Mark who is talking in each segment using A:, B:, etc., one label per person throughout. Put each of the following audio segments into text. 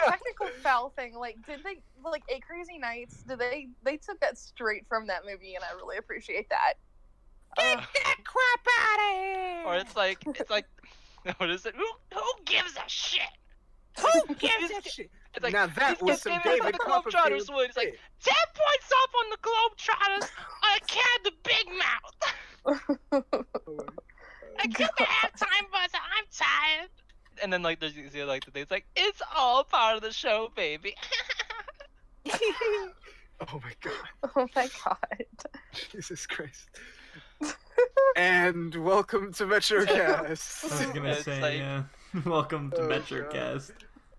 A: technical foul thing, like, did they, like, Eight Crazy Nights, they took that straight from that movie, and I really appreciate that.
B: Get that crap out of here!
C: Or it's like, what is it? Who gives a shit?
B: Who gives a shit?
C: It's like,
D: Now that was some David
C: the Globetrotters
D: Copperfield
C: would. It's like,
D: shit.
C: 10 points up on the Globetrotters. I carried the big mouth. I killed the halftime buzzer. I'm tired. And then like there's like the things like it's all part of the show, baby.
D: Oh my god.
A: Oh my god.
D: Jesus Christ. And welcome to Metrocast.
E: I was gonna
C: It's
E: say,
C: like-
E: yeah. Welcome to
D: Oh,
E: Metrocast.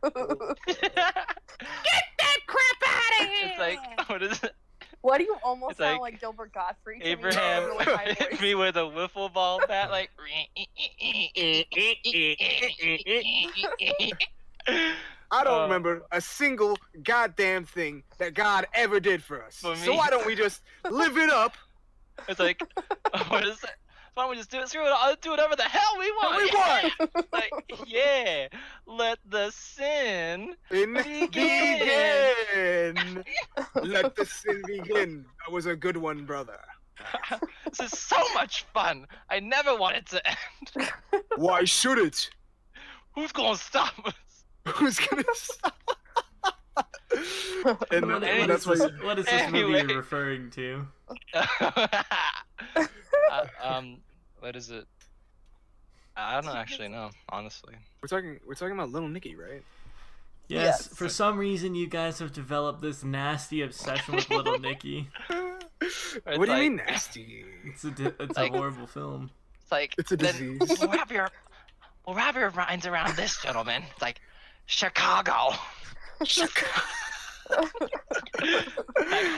B: Get that crap out of here!
C: It's like, what is it?
A: Why do you almost
C: It's
A: sound
C: like
A: like Gilbert Gottfried? to me?
C: Abraham
A: Really high
C: hit
A: voice.
C: me with a wiffle ball bat, like.
D: I don't remember a single goddamn thing that God ever did for us.
C: For
D: So
C: me-
D: why don't we just live it up?
C: It's like, what is it? Why don't we just do it? Screw it. I'll do whatever the hell we want.
D: We want.
C: Like, yeah. Let the sin.
D: Begin.
C: Begin.
D: Let the sin begin. That was a good one, brother.
C: This is so much fun. I never want it to end.
D: Why should it?
C: Who's gonna stop us?
D: Who's gonna stop? And
E: What
D: that's
E: is
D: why.
E: this, what is this movie
C: Anyway.
E: referring to?
C: What is it? I don't actually know, honestly.
D: We're talking about Little Nicky, right?
E: Yes,
A: Yes.
E: for some reason you guys have developed this nasty obsession with Little Nicky.
D: What do you mean nasty?
E: It's a
C: Like-
E: horrible film.
C: It's like
D: It's a
C: then
D: disease.
C: we'll wrap your minds around this, gentlemen. It's like Chicago. Like,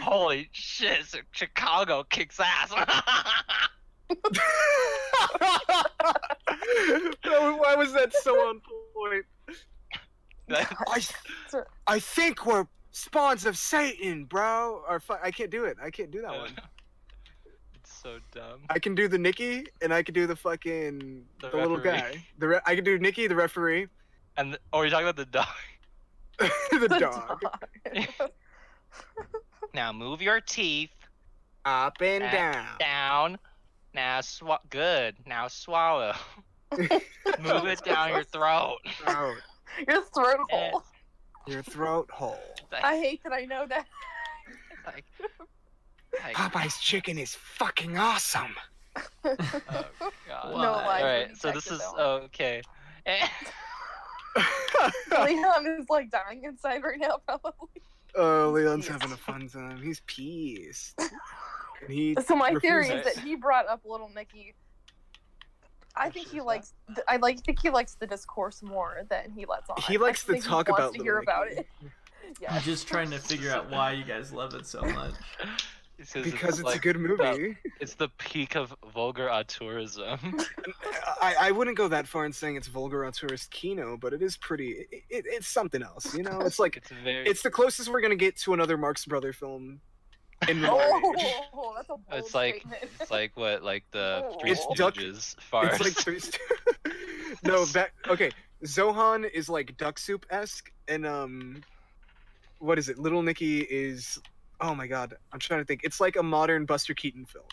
C: holy shit, Chicago kicks ass.
D: Why was that so on point? I think we're spawns of Satan, bro. Or I can't do it. I can't do that one.
C: It's so dumb.
D: I can do the Nicky, and I can do the fucking
C: The
D: the little
C: referee.
D: guy. I can do Nicky, the referee,
C: And you're talking about the dog.
D: the dog,
C: Now move your teeth
D: up and down.
C: down. Now good. Now swallow. Move it down your throat.
D: Out
A: Your throat
C: Eh.
A: hole.
D: your throat hole.
A: I hate that I know that.
C: Like,
D: Popeye's chicken is fucking awesome.
C: oh god.
E: No
C: All
A: lies,
C: right,
A: we
C: so this
A: detected
C: is
A: that one.
C: okay. Eh,
A: Leon is like dying inside right now, probably.
D: Oh, Leon's having a fun time. He's pissed. And he
A: So my theory is
D: refuses.
A: that he brought up Little Nicky. I think he likes. Think he likes the discourse more than he lets on.
D: He likes
A: I
D: to
A: think
D: talk
A: he
D: about
A: wants to hear
D: Little
A: about
D: Nicky.
A: it.
E: I'm
A: Yeah.
E: just trying to figure out why you guys love it so much.
D: Because it's a
C: like
D: good movie.
C: It's the peak of vulgar auteurism.
D: I wouldn't go that far in saying it's vulgar auteurist kino, but it is pretty. It's something else, you know. It's like
C: It's very.
D: it's the closest we're gonna get to another Marx Brother film in modern age.
A: Oh, that's a bold
C: It's like
A: statement.
C: it's like what like the
A: Oh.
C: Three
D: It's Duck-
C: Stooges farce.
D: It's like no, okay. Zohan is like Duck Soup esque, and what is it? Little Nicky is. Oh my god, I'm trying to think. It's like a modern Buster Keaton film.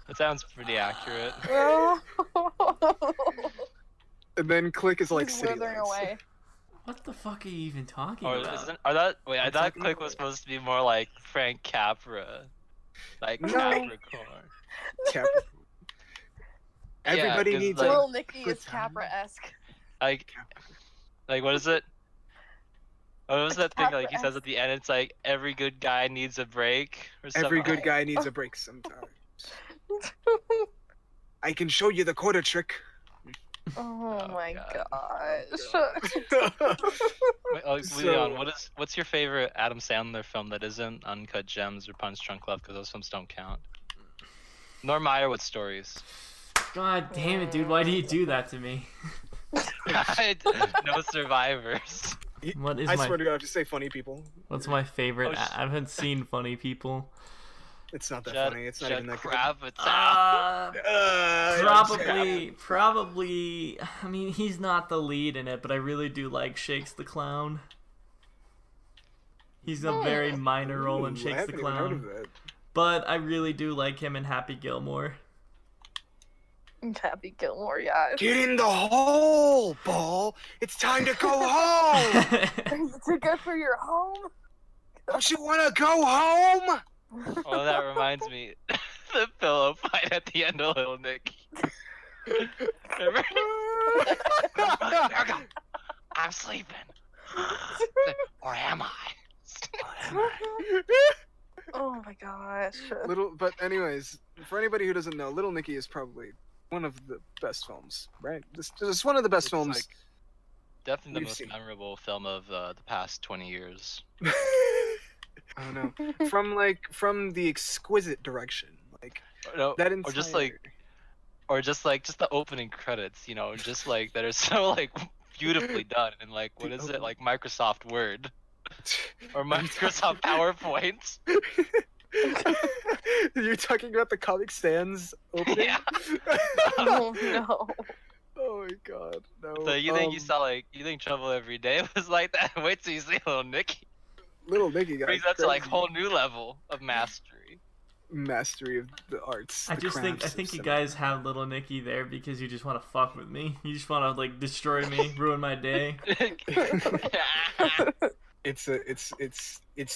C: That sounds pretty accurate.
D: And then Click is like
A: He's
D: City
A: withering
D: Lights.
A: away.
E: What the fuck are you even talking
C: Or
E: about?
C: isn't? Or that? Wait, I
D: I'm
C: thought
D: talking
C: Click
D: about-
C: was supposed to be more like Frank Capra, like
D: No.
C: Capricorn.
D: Cap- Everybody
C: 'cause,
D: needs
C: like-
A: Little Nicky
D: good
A: is Capra-esque.
C: Like what is it? What was that thing like he says
A: Capra-esque.
C: at the end? It's like every good guy needs a break or something.
D: Every good guy needs a break sometimes. I can show you the quarter trick.
A: Oh my
C: God.
A: gosh.
C: Wait, oh,
D: So-
C: Leon, what's your favorite Adam Sandler film that isn't Uncut Gems or Punch Drunk Love? Because those films don't count. Nor Meyerowitz Stories.
E: God damn it, dude! Why do you do that to me?
C: No survivors.
E: What is
D: I
E: my
D: swear to God, just say funny people.
E: What's my favorite?
C: Oh, sh-
E: I haven't seen Funny People.
D: It's not that
C: Judd,
D: funny. It's not
C: Judd
D: even that
C: Crapatow.
D: good.
E: Probably. I mean, he's not the lead in it, but I really do like Shakes the Clown. He's a very minor role in
D: Ooh, I
E: Shakes the
D: haven't even heard of
E: Clown,
D: that.
E: but I really do like him in Happy Gilmore.
A: Happy Gilmore, yeah.
D: Get in the hole, Ball. It's time to go home.
A: Is it good for your home?
D: Don't you want to go home?
C: Oh, that reminds me. The pillow fight at the end of Little Nicky. Remember? I'm sleeping. Or am I?
A: Oh my gosh.
D: But anyways, for anybody who doesn't know, Little Nicky is probably one of the best films, right? It's one of the best
C: It's
D: films.
C: like definitely the
D: we've
C: most
D: seen.
C: memorable film of the past 20 years.
D: I don't know. From the exquisite direction, like
C: No,
D: that
C: or just the opening credits, just like that are so like beautifully done and like what is it like Microsoft Word or Microsoft PowerPoint?
D: You're talking about the Comic Sans opening?
C: Yeah.
A: Oh no.
D: Oh my god, no.
C: So you think Trouble Every Day was like that? Wait till you see Little Nicky.
D: Little Nicky got
C: Brings that to like
D: crazy
C: whole new level of mastery.
D: mastery of the arts.
E: I
D: the
E: think
D: crafts of
E: you
D: cinema.
E: guys have Little Nicky there because you just want to fuck with me. You just want to like destroy me, ruin my day.
D: It's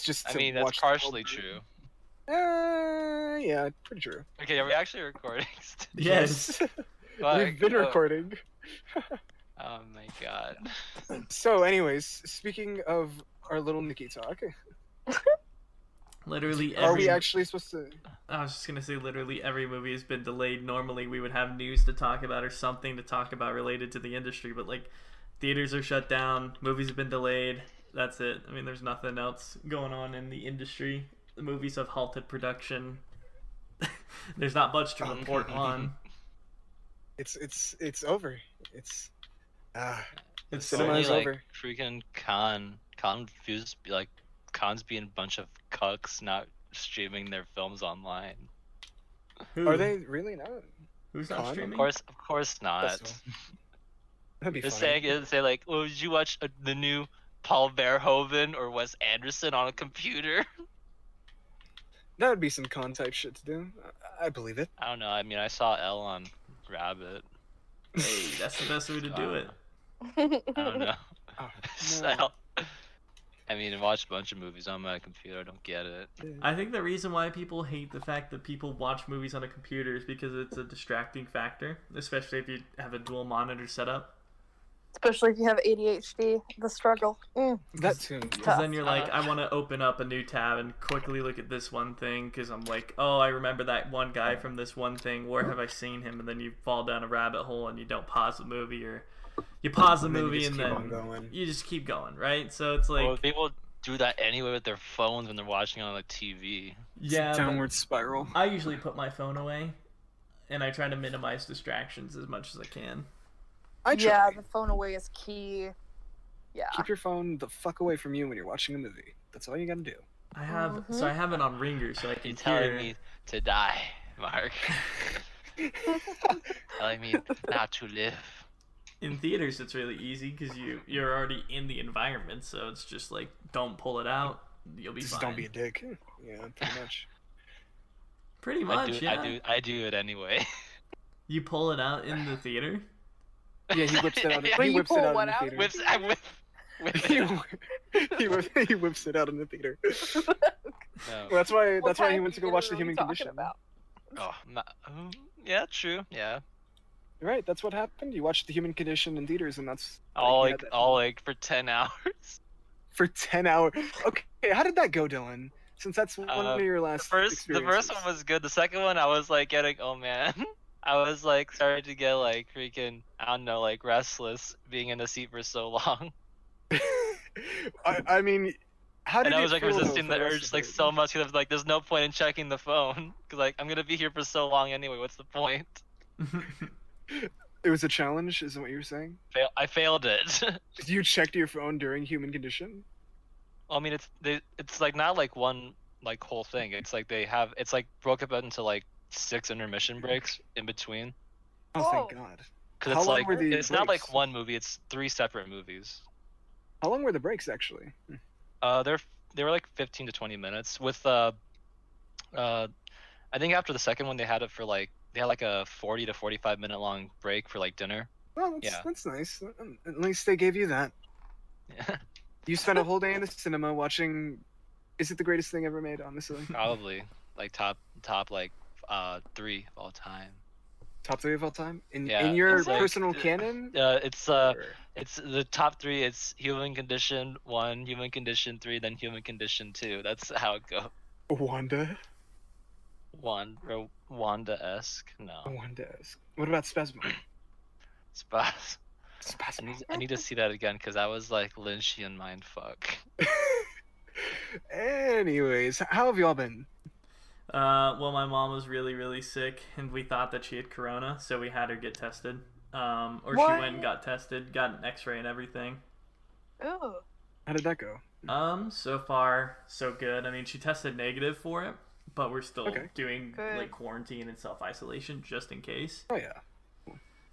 D: just.
C: I
D: to
C: mean, that's
D: watch the
C: partially
D: whole
C: true.
D: movie. Yeah, pretty true.
C: Okay, are we actually recording?
E: Yes.
C: Fuck,
D: We've been
C: oh.
D: recording.
C: Oh my god.
D: So, anyways, speaking of our Little Nicky talk,
E: Literally
D: are
E: every.
D: we actually supposed to?
E: I was just gonna say, literally every movie has been delayed. Normally, we would have news to talk about or something to talk about related to the industry, but like, theaters are shut down, movies have been delayed. That's it. I mean, there's nothing else going on in the industry. The movies have halted production. There's not much to report on.
D: It's over. It's
E: It's
C: So
D: Cinema
C: many
D: is
C: like
D: over.
C: freaking cons being a bunch of cucks not streaming their films online.
E: Who?
D: Are they really not?
E: Who's not
D: Con?
E: streaming?
C: Of course not.
D: That'd be
C: Just
D: funny.
C: say like, well, did you watch the new Paul Verhoeven or Wes Anderson on a computer?
D: That would be some con type shit to do. I believe it.
C: I don't know. I mean, I saw Elle on Rabbit.
E: Hey, that's the best way to do it.
C: I don't know.
D: Oh,
C: So, I mean, I watched a bunch of movies on my computer. I don't get it.
E: I think the reason why people hate the fact that people watch movies on a computer is because it's a distracting factor, especially if you have a dual monitor setup.
A: Especially if you have ADHD, the struggle.
D: That too.
E: Because then you're like, I want to open up a new tab and quickly look at this one thing because I'm like, oh, I remember that one guy from this one thing. Where have I seen him? And then you fall down a rabbit hole and you don't pause the movie, or you pause the
D: And then you
E: movie
D: just
E: and
D: keep on
E: then
D: going.
E: you just keep going, right? So it's like,
C: Well, people do that anyway with their phones when they're watching on the TV.
E: yeah, but
D: Downward spiral.
E: I usually put my phone away and I try to minimize distractions as much as I can.
D: I try.
A: Yeah, the phone away is key. Yeah.
D: Keep your phone the fuck away from you when you're watching a movie. That's all you gotta do.
E: I have so I have it on ringer so I can
C: You're telling
E: hear.
C: me to die, Mark. Telling me not to live.
E: In theaters, it's really easy because you're already in the environment, so it's just like, don't pull it out, you'll be
D: Just
E: fine.
D: don't be a dick. Yeah, pretty much.
E: Pretty much, yeah.
C: I do it anyway.
E: You pull it out in the theater.
D: Yeah, he whips it out.
C: Wait,
D: He
A: you
D: whips it
A: pull
D: out
A: what
D: in the
A: out?
D: theater.
C: Whip
D: he,
C: it.
D: he whips it out in the theater.
C: No.
D: Well, that's why.
A: What
D: That's why he
A: time
D: went to go
A: are you
D: watch The
A: literally
D: Human
A: talking
D: Condition.
A: about?
C: Oh, yeah, true. Yeah.
D: Right, that's what happened. You watched The Human Condition in theaters, and that's
C: All
D: you had that
C: all for 10 hours.
D: for 10 hours. Okay, how did that go, Dylan? Since that's one of your
C: The
D: last
C: first one was good. The second one, I was like getting, oh man. I was like starting to get like freaking, I don't know, like restless being in the seat for so long.
D: I mean, how did
C: And I
D: it
C: was like
D: feel, though,
C: resisting
D: for
C: the
D: rest
C: urge
D: of
C: like
D: it?
C: so much because I was like, there's no point in checking the phone because like I'm gonna be here for so long anyway. What's the point?
D: It was a challenge, isn't what you were saying?
C: I failed it.
D: You checked your phone during Human Condition?
C: I mean, it's like not like one like whole thing. It's like it's like broke up into like 6 intermission breaks in between.
D: Oh,
A: Whoa.
D: thank God.
C: Because
D: How
C: it's
D: long
C: like
D: were the
C: it's not like
D: breaks?
C: one movie. It's 3 separate movies.
D: How long were the breaks actually?
C: They were like 15 to 20 minutes. With I think after the second one they had it for like they had like a 40 to 45 minute long break for like dinner.
D: Well,
C: Yeah.
D: that's nice. At least they gave you that. You spent a whole day in the cinema watching. Is it the greatest thing ever made? Honestly,
C: Probably like top like 3 of all time.
D: top 3 of all time in
C: Yeah,
D: your
C: it's like-
D: personal canon.
C: It's
D: Or-
C: it's the top 3. It's Human Condition 1, Human Condition 3, then Human Condition 2. That's how it goes.
D: Wanda.
C: Wanda-esque. No.
D: Wanda-esque. What about Spasmo?
C: Spaz.
D: Spasmo.
C: I need to see that again because that was like Lynchian mindfuck.
D: Anyways, how have y'all been?
E: Well, my mom was really, really sick, and we thought that she had corona, so we had her get tested. Or she
A: What?
E: went and got tested, got an X-ray and everything.
A: Ooh.
D: How did that go?
E: So far, so good. I mean, she tested negative for it, but we're still
D: Okay.
E: doing
A: Good.
E: like quarantine and self-isolation just in case.
D: Oh yeah.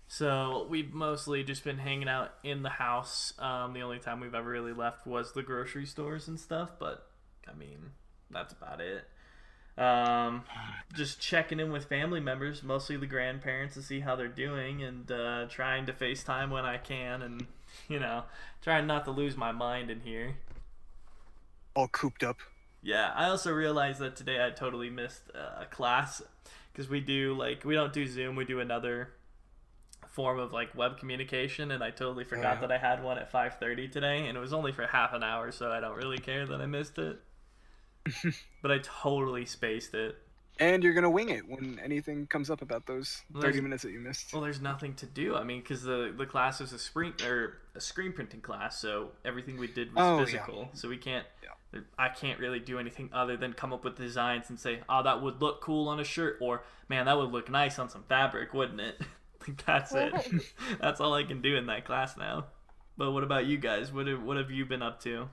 E: So we've mostly just been hanging out in the house. The only time we've ever really left was the grocery stores and stuff, but I mean, that's about it. Just checking in with family members, mostly the grandparents, to see how they're doing, and trying to FaceTime when I can, and trying not to lose my mind in here.
D: All cooped up.
E: Yeah, I also realized that today I totally missed a class because we don't do Zoom, we do another form of like web communication, and I totally forgot
D: Yeah.
E: that I had one at 5:30 today, and it was only for half an hour, so I don't really care that I missed it. But I totally spaced it.
D: And you're gonna wing it when anything comes up about those
E: Well,
D: 30
E: there's-
D: minutes that you missed.
E: Well, there's nothing to do. I mean, because the class is a screen printing class, so everything we did was
D: Oh, yeah.
E: physical. So we can't.
D: Yeah.
E: I can't really do anything other than come up with designs and say, "Oh, that would look cool on a shirt," or "Man, that would look nice on some fabric, wouldn't it?" Like, that's it. That's all I can do in that class now. But what about you guys? What have you been up to?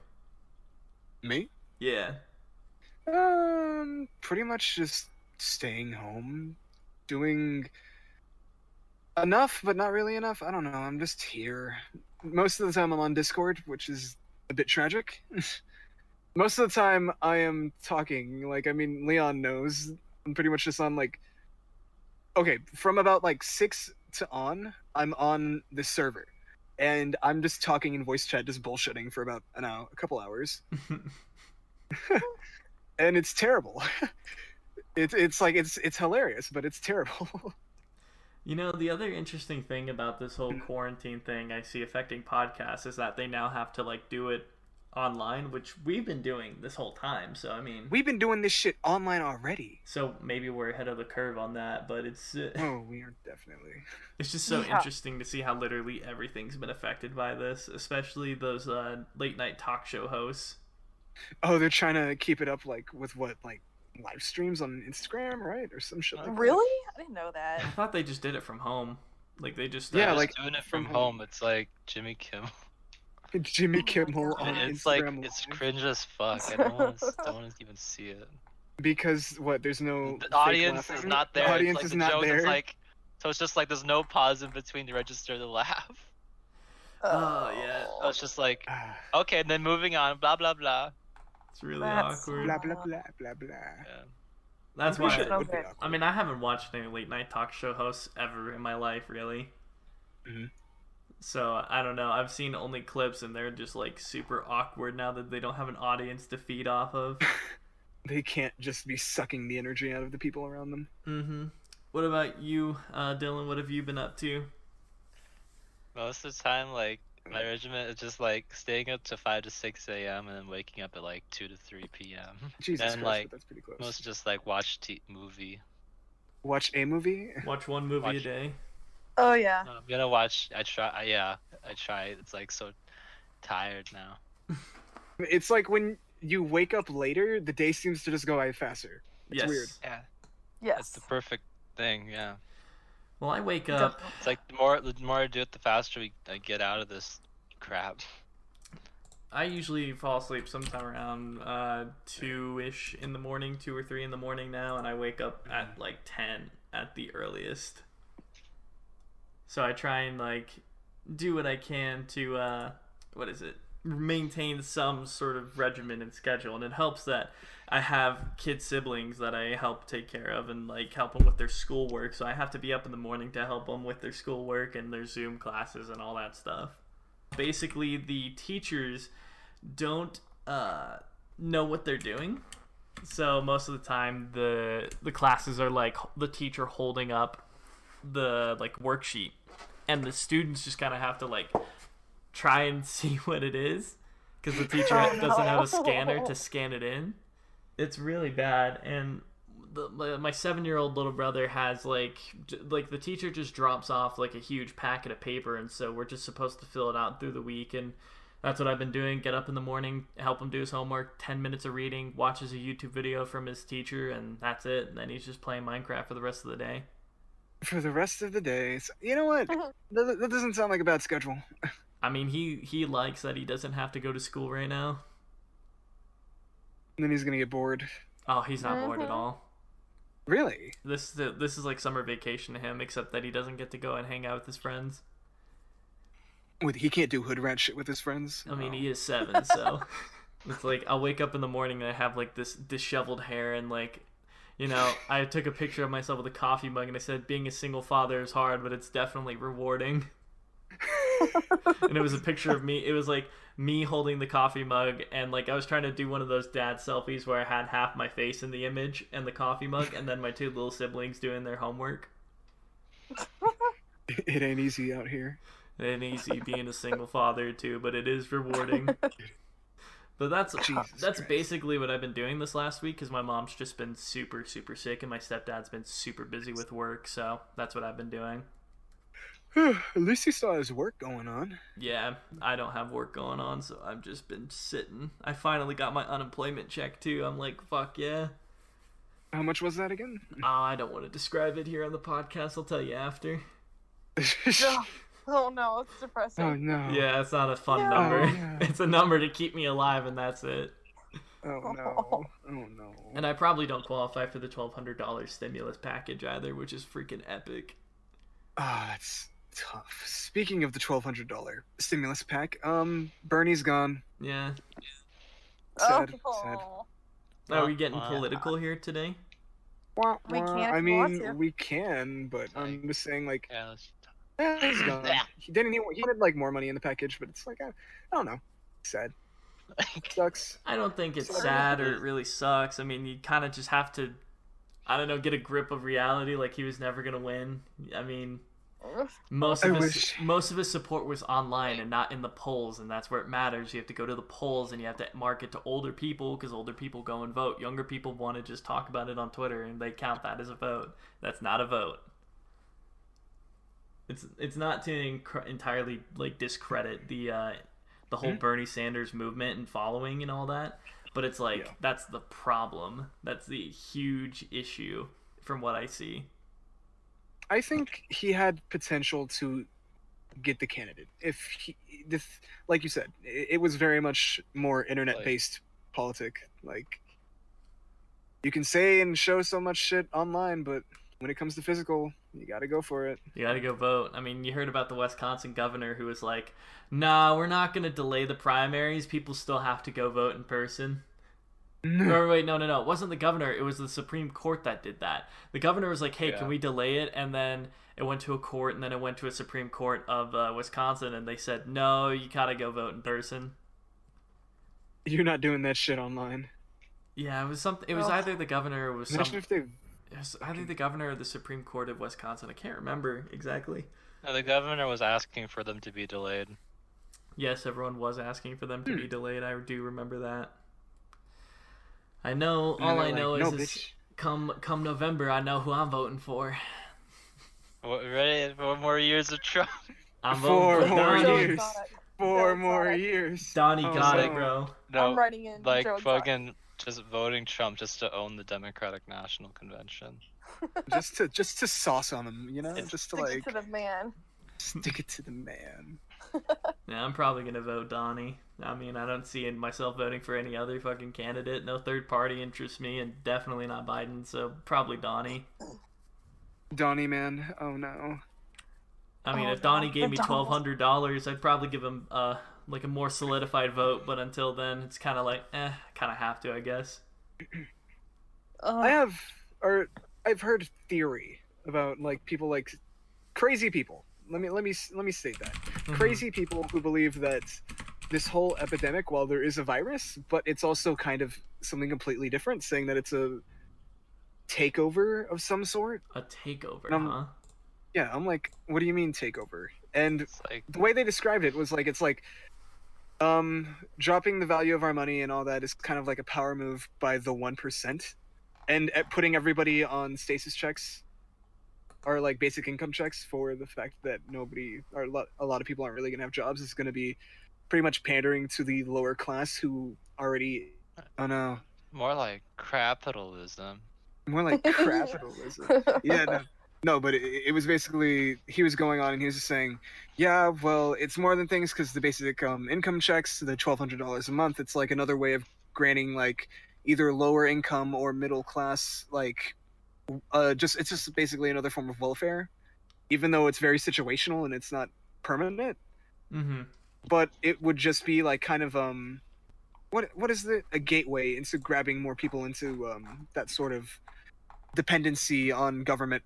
D: Me?
E: Yeah.
D: Pretty much just staying home, doing enough, but not really enough. I don't know. I'm just here. Most of the time I'm on Discord, which is a bit tragic. Most of the time I am talking. Like, I mean, Leon knows. I'm pretty much just on like. Okay, from about like 6 to on, I'm on this server, and I'm just talking in voice chat, just bullshitting for about a couple hours. And it's terrible. It's like it's hilarious, but it's terrible.
E: The other interesting thing about this whole quarantine thing I see affecting podcasts is that they now have to like do it online, which we've been doing this whole time. So I mean,
D: We've been doing this shit online already.
E: so maybe we're ahead of the curve on that, but it's
D: Oh, we are definitely.
E: it's just so
A: Yeah.
E: interesting to see how literally everything's been affected by this, especially those late night talk show hosts.
D: Oh, they're trying to keep it up like with what like live streams on Instagram, right, or some shit like that.
A: Really? I didn't know that.
E: I thought they just did it from home. Like they just
D: Yeah,
C: Just
D: like,
C: doing it from
D: from
C: home. It's like Jimmy Kimmel.
D: Jimmy
A: Oh my
D: Kimmel
A: God.
D: on
C: It's like
D: Instagram
C: it's
D: Live.
C: cringe as fuck. I don't want to even see it.
D: Because what? There's no
C: The
D: fake
C: audience is
D: laughing?
C: not there.
D: The audience
C: it's like
D: is
C: the
D: not
C: joke
D: there.
C: is like, so it's just like there's no pause in between to register the laugh.
E: Oh, yeah.
C: So it's just like,
D: Ah,
C: okay, and then moving on, blah blah blah.
E: it's really
A: That's-
E: awkward.
D: blah blah blah blah blah.
C: Yeah.
E: That's
D: I'm pretty
E: why
D: sure it would be
A: Okay.
D: awkward.
E: I mean, I haven't watched any late night talk show hosts ever in my life, really.
D: Mhm.
E: So I don't know. I've seen only clips, and they're just like super awkward now that they don't have an audience to feed off of.
D: They can't just be sucking the energy out of the people around them.
E: Mm-hmm. What about you, Dylan? What have you been up to?
C: Most of the time, like my regiment is just like staying up to 5 to 6 a.m. and then waking up at like 2 to 3 p.m.
D: Jesus
C: And,
D: Christ,
C: like,
D: but that's pretty close.
C: Most just like watch movie.
D: Watch a movie.
E: Watch one movie a
C: Watch-
E: day.
A: Oh yeah.
C: No, I'm gonna watch. I try. It's like so tired now.
D: It's like when you wake up later, the day seems to just go by faster. It's
E: Yes.
D: weird.
C: Yeah,
A: Yes.
C: that's the perfect thing. Yeah,
E: Well, I wake up.
C: it's like the more I do it, the faster I get out of this crap.
E: I usually fall asleep sometime around 2-ish in the morning, 2 or 3 in the morning now, and I wake up at like 10 at the earliest. So I try and like do what I can to maintain some sort of regimen and schedule, and it helps that I have kid siblings that I help take care of and like help them with their schoolwork. So I have to be up in the morning to help them with their schoolwork and their Zoom classes and all that stuff. Basically, the teachers don't know what they're doing, so most of the time the classes are like the teacher holding up the like worksheet, and the students just kind of have to like try and see what it is because the teacher doesn't have a scanner to scan it in. It's really bad. And my 7-year-old little brother has like the teacher just drops off like a huge packet of paper, and so we're just supposed to fill it out through the week. And that's what I've been doing. Get up in the morning, help him do his homework, 10 minutes of reading, watches a YouTube video from his teacher, and that's it. And then he's just playing Minecraft for the rest of the day.
D: For the rest of the day. So, you know what? That doesn't sound like a bad schedule.
E: I mean, he likes that he doesn't have to go to school right now.
D: And then he's gonna get bored.
E: Oh, he's not bored at all.
D: Really?
E: This is like summer vacation to him, except that he doesn't get to go and hang out with his friends.
D: He can't do hood rat shit with his friends?
E: I mean, he is 7, so it's like I'll wake up in the morning and I have like this disheveled hair and like, you know, I took a picture of myself with a coffee mug and I said, being a single father is hard, but it's definitely rewarding. And it was a picture of me. It was like me holding the coffee mug, and like I was trying to do one of those dad selfies where I had half my face in the image and the coffee mug, and then my 2 little siblings doing their homework.
D: It ain't easy out here.
E: It ain't easy being a single father too, but it is rewarding. But that's
D: Christ.
E: basically what I've been doing this last week, because my mom's just been super sick and my stepdad's been super busy with work, so that's what I've been doing.
D: At least he still has work going on.
E: Yeah, I don't have work going on, so I've just been sitting. I finally got my unemployment check too. I'm like, fuck yeah.
D: How much was that again?
E: Oh, I don't want to describe it here on the podcast. I'll tell you after.
A: Oh no, it's depressing.
D: Oh no.
E: Yeah, it's not a fun
A: No.
E: number.
D: Oh, yeah.
E: It's a number to keep me alive, and that's it.
D: Oh no. Oh no.
E: And I probably don't qualify for the $1,200 stimulus package either, which is freaking epic.
D: Ah, that's tough. Speaking of the $1,200 stimulus pack, Bernie's gone.
E: Yeah.
D: Sad. Sad.
A: Oh.
E: Are we getting political here today?
D: Wah,
A: We
D: wah.
A: can if
D: I
A: we want
D: mean,
A: to.
D: we can, but I'm just saying, like,
C: Yeah, let's
D: he's gone. He wanted like more money in the package, but it's like, I don't know. Sad. Sucks.
E: I don't think it's
D: Sorry.
E: sad or it really sucks. I mean, you kind of just have to, I don't know, get a grip of reality. Like, he was never going to win. I mean, most of his support was online and not in the polls, and that's where it matters. You have to go to the polls and you have to market to older people, because older people go and vote. Younger people want to just talk about it on Twitter, and they count that as a vote. That's not a vote. It's not to entirely like discredit the whole Bernie Sanders movement and following and all that, but it's like that's the problem. That's the huge issue from what I see.
D: I think he had potential to get the candidate like you said, it was very much more internet-based politic. Like, you can say and show so much shit online, but when it comes to physical, you gotta go for it.
E: You gotta go vote. I mean, you heard about the Wisconsin governor who was like, nah, we're not gonna delay the primaries. People still have to go vote in person. Or wait, no. It wasn't the governor. It was the Supreme Court that did that. The governor was like, hey, can we delay it? And then it went to a court, and then it went to a Supreme Court of Wisconsin, and they said, no, you gotta go vote in person.
D: You're not doing that shit online.
E: Yeah, it was something. It was either the governor or
D: Imagine if they...
E: It was either the governor or the Supreme Court of Wisconsin. I can't remember exactly.
C: No, the governor was asking for them to be delayed.
E: Yes, everyone was asking for them to be delayed. I do remember that. I know. All I know is come November, I know who I'm voting for.
C: Ready for more years of Trump?
E: I'm voting for
D: more
E: Donnie.
D: years. 4 more years.
E: Donnie got
D: no.
E: it, bro.
C: No,
A: I'm writing in
C: like
A: Joe
C: fucking just voting Trump just to own the Democratic National Convention.
D: just to sauce on him, you know, just to
A: Stick
D: like
A: it to the man.
D: stick it to the man.
E: Yeah, I'm probably gonna vote Donnie. I mean, I don't see myself voting for any other fucking candidate. No third party interests me, and definitely not Biden. So probably Donnie.
D: Donnie, man. Oh no.
E: I mean,
A: Oh,
E: if Donnie
A: God,
E: gave me
A: the Donald.
E: $1,200, I'd probably give him like a more solidified vote. But until then, it's kind of like, kind of have to, I guess.
D: I've heard theory about like people like crazy people. Let me state that. Crazy people who believe that this whole epidemic, while there is a virus, but it's also kind of something completely different, saying that it's a takeover of some sort.
E: A takeover, huh?
D: Yeah, I'm like, what do you mean takeover? And
C: It's like,
D: the way they described it was like it's like dropping the value of our money and all that is kind of like a power move by the 1%, and putting everybody on stasis checks or like basic income checks for the fact that a lot of people aren't really gonna have jobs is gonna be pretty much pandering to the lower class who already
C: more like capitalism.
D: more like capitalism. Yeah, no, but it was basically he was going on and he was just saying, yeah, well, it's more than things because the basic income checks, the $1,200 a month, it's like another way of granting like either lower income or middle class like it's just basically another form of welfare, even though it's very situational and it's not permanent.
E: Mm-hmm.
D: But it would just be like kind of what is a gateway into grabbing more people into that sort of dependency on government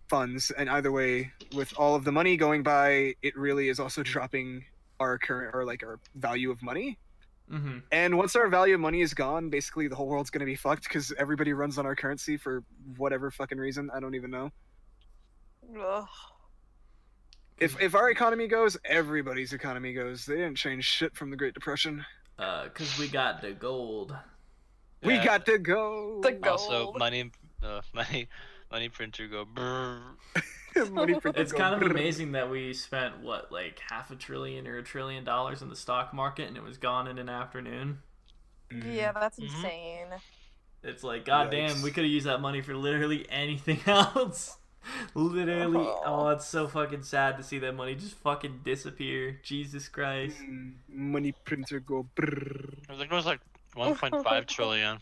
D: funds. And either way, with all of the money going by, it really is also dropping our current or like our value of money.
E: Mm-hmm.
D: And once our value of money is gone, basically the whole world's gonna be fucked because everybody runs on our currency for whatever fucking reason. I don't even know.
A: Ugh.
D: If our economy goes, everybody's economy goes. They didn't change shit from the Great Depression.
E: 'Cause we got the gold.
D: We
C: Yeah.
D: got to go.
A: The gold.
C: Also, money printer go brrr.
D: Money printer
E: It's
D: go
E: kind of
D: brrr.
E: amazing that we spent what, like $500 billion or $1 trillion in the stock market, and it was gone in an afternoon.
A: Yeah, that's
C: Mhm.
A: insane.
E: It's like, goddamn,
D: Yikes.
E: we could have used that money for literally anything else. Literally,
A: Oh.
E: oh, it's so fucking sad to see that money just fucking disappear. Jesus Christ.
D: Money printer go brrr.
C: I think it was like 1.5 trillion.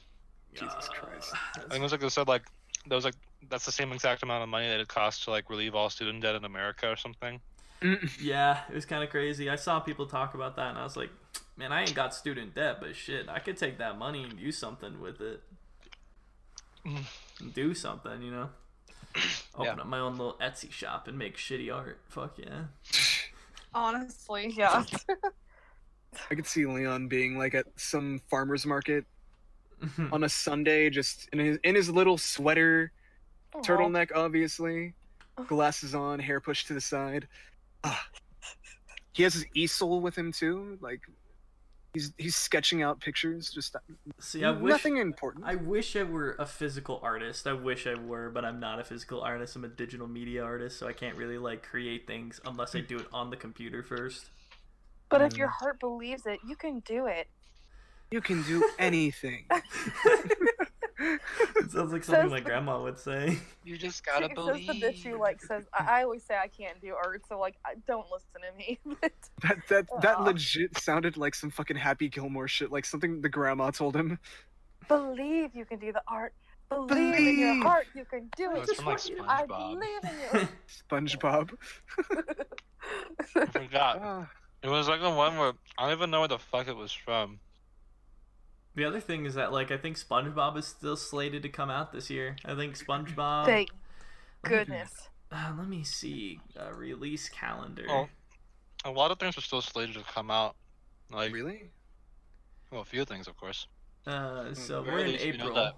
D: Jesus Christ.
C: I think it was like they said like there was like that's the same exact amount of money that it costs to like relieve all student debt in America or something.
E: Yeah, it was kind of crazy. I saw people talk about that, and I was like, man, I ain't got student debt, but shit, I could take that money and do something with it. Do something, you know? Open up my own little Etsy shop and make shitty art. Fuck yeah.
A: Honestly, yeah.
D: I could see Leon being like at some farmer's market on a Sunday, just in his little sweater, turtleneck, obviously, glasses on, hair pushed to the side. He has his easel with him too. Like he's sketching out pictures. Just
E: See, I wish
D: nothing important.
E: I wish I were a physical artist. I wish I were, but I'm not a physical artist. I'm a digital media artist, so I can't really like create things unless I do it on the computer first.
A: But if your heart believes it, you can do it.
D: You can do anything.
E: It sounds like something
A: Says
E: my
A: the-
E: grandma would say.
C: You just gotta
A: Says
C: believe.
A: the bitch who like says, I always say I can't do art, so like don't listen to me.
D: That
A: Aw.
D: legit sounded like some fucking Happy Gilmore shit, like something the grandma told him.
A: Believe you can do the art. Believe in your
D: Believe.
A: heart you can do
C: Oh,
A: it.
C: it's from, like,
A: I
C: SpongeBob.
A: believe in you.
D: SpongeBob.
C: I forgot.
D: Ah,
C: It was like the one where I don't even know where the fuck it was from.
E: The other thing is that like I think SpongeBob is still slated to come out this year. I think SpongeBob.
A: Thank goodness.
E: Let me see release calendar.
C: Oh, a lot of things are still slated to come out. Like,
D: really?
C: well, a few things, of course.
E: So
C: Very
E: we're in
C: least, we know
E: April.
C: that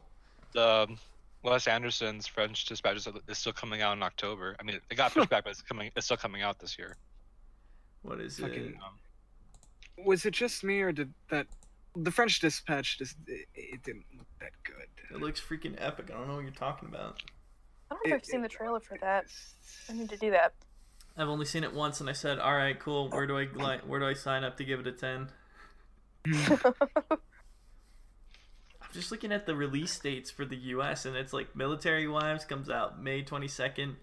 C: the Wes Anderson's French Dispatch is still coming out in October. I mean, it got pushed back, but it's still coming out this year.
E: What is
D: Fucking-
E: it?
D: Was it just me, or did that the French Dispatch just it didn't look that good?
E: It looks freaking epic. I don't know what you're talking about.
A: I don't know if I've seen the trailer for that. I need to do that.
E: I've only seen it once, and I said, "All right, cool. Where do I sign up to give it a 10?" I'm just looking at the release dates for the U.S. and it's like Military Wives comes out May 22nd.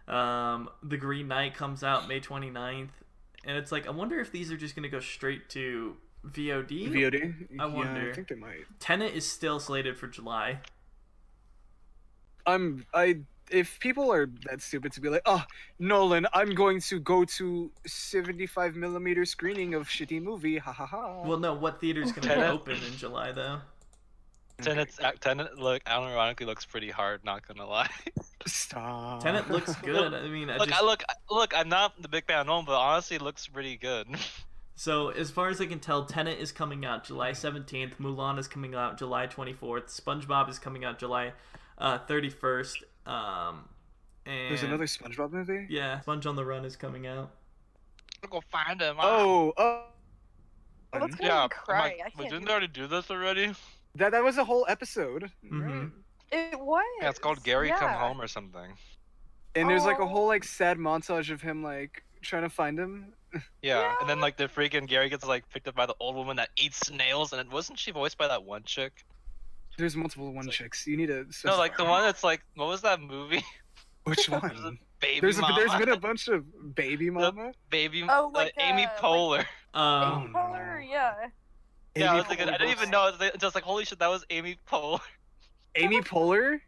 E: The Green Knight comes out May 29th, and it's like I wonder if these are just gonna go straight to VOD.
D: VOD.
E: I wonder.
D: I think they might.
E: Tenet is still slated for July.
D: If people are that stupid to be like, oh, Nolan, I'm going to go to 75mm screening of shitty movie, ha ha ha.
E: Well, no, what theater's gonna be
C: Tenet.
E: open in July though?
C: Tenet look ironically looks pretty hard, not gonna lie.
D: Stop.
E: Tenet looks good. I mean,
C: Look, I'm not the big fan of Nolan, but honestly it looks pretty good.
E: So as far as I can tell, Tenet is coming out July 17th. Mulan is coming out July 24th. SpongeBob is coming out July 31st. And
D: There's another SpongeBob movie?
E: Yeah, Sponge on the Run is coming out.
C: I'll go find him.
D: Oh.
A: Oh, that's gonna
C: Yeah,
A: be cry. I
C: but
A: can't.
C: didn't they already do this already?
D: That was a whole episode.
E: Mhm.
A: It was.
C: Yeah, it's called Gary Come
A: yeah.
C: Home or something.
D: And there's like a
A: Oh.
D: whole like sad montage of him like trying to find him.
C: Yeah, and then like the freaking Gary gets like picked up by the old woman that eats snails, and wasn't she voiced by that one chick?
D: There's multiple one
C: It's like-
D: chicks. You need to.
C: No, like the one that's like, what was that movie?
D: Which
C: There's a
D: one?
C: Baby
D: There's
C: Mama.
D: been a bunch of baby mama.
C: Baby.
A: Oh, like,
C: Amy
A: like-
C: Poehler.
D: Oh,
A: Amy Poehler, yeah.
C: Yeah, I
D: Amy
C: was thinking, I
D: Poehler
C: didn't even
D: voiced-
C: know. It was just like, holy shit, that was Amy Poehler.
D: Amy Poehler?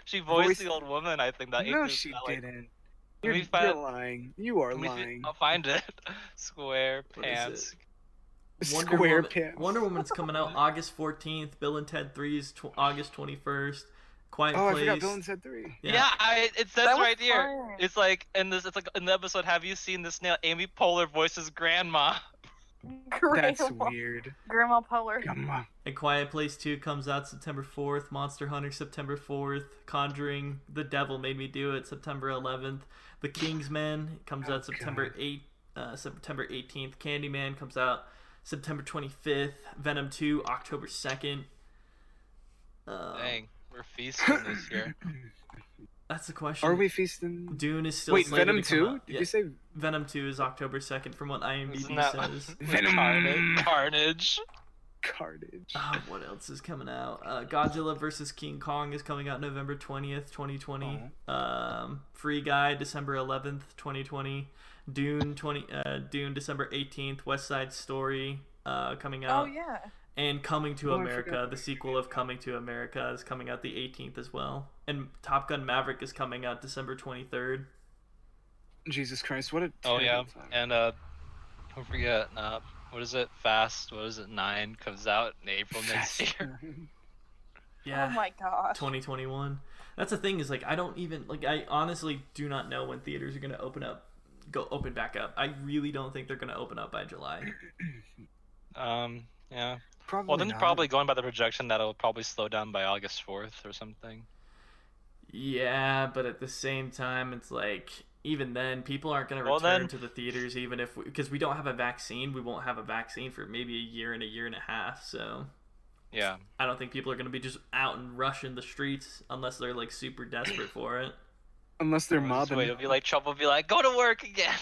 C: She voiced
D: Voiced-
C: the old woman, I think. That
D: No,
C: ate this-
D: she
C: that, like,
D: didn't.
C: Let me
D: You're
C: find-
D: lying. You are
C: let me see-
D: lying.
C: I'll find it. Square
E: What is
C: pants.
D: Square pants.
E: Wonder Woman's coming out August 14th. Bill and Ted 3 is August 21st. Quiet
D: Oh, I
E: Place.
D: forgot Bill and Ted 3.
C: Yeah, it says
A: That was
C: right here.
A: fun.
C: It's like it's like in the episode. Have you seen the snail? Amy Poehler voices Grandma.
D: That's
A: Grandma,
D: weird.
A: Grandma Poehler.
D: Come on.
E: And Quiet Place 2 comes out September 4th. Monster Hunter September 4th. Conjuring The Devil Made Me Do It September 11th. The Kingsman comes out September 18th. Candyman comes out September 25th. Venom 2 October 2nd.
C: Dang, we're feasting this year.
E: That's the question.
D: Are we feasting?
E: Dune is still
D: Wait,
E: slated
D: Venom
E: to come
D: 2?
E: out.
D: Did
E: Yeah,
D: you say
E: Venom 2 is October 2nd from what
C: Isn't
E: IMDb
C: that
E: says.
D: Venom?
C: Carnage.
D: Carnage?
E: What else is coming out? Godzilla vs. King Kong is coming out November 20th, 2020. Free Guy December 11th, 2020. Dune December 18th. West Side Story coming out.
A: Oh yeah.
E: And Coming to
D: Oh, I
E: America,
D: forgot.
E: the sequel of Coming to America is coming out the 18th as well. And Top Gun Maverick is coming out December 23rd.
D: Jesus Christ, what a
C: Oh yeah,
D: terrible time.
C: and don't forget, what is it? Fast. What is it? 9 comes out in April next year.
E: Yeah.
A: Oh my gosh.
E: 2021. That's the thing is like I don't even like I honestly do not know when theaters are going to open back up. I really don't think they're going to open up by July.
C: Yeah.
D: Probably
C: Well, then
D: not.
C: probably going by the projection that it'll probably slow down by August 4th or something.
E: Yeah, but at the same time it's like even then people aren't going to
C: Well,
E: return
C: then-
E: to the theaters even if because we don't have a vaccine. We won't have a vaccine for maybe a year and a half, so
C: Yeah.
E: I don't think people are going to be just out and rushing the streets unless they're like super desperate for it.
D: Unless they're
C: Just
D: mobbing.
C: wait, it'll be like Trump will be like, go to work again.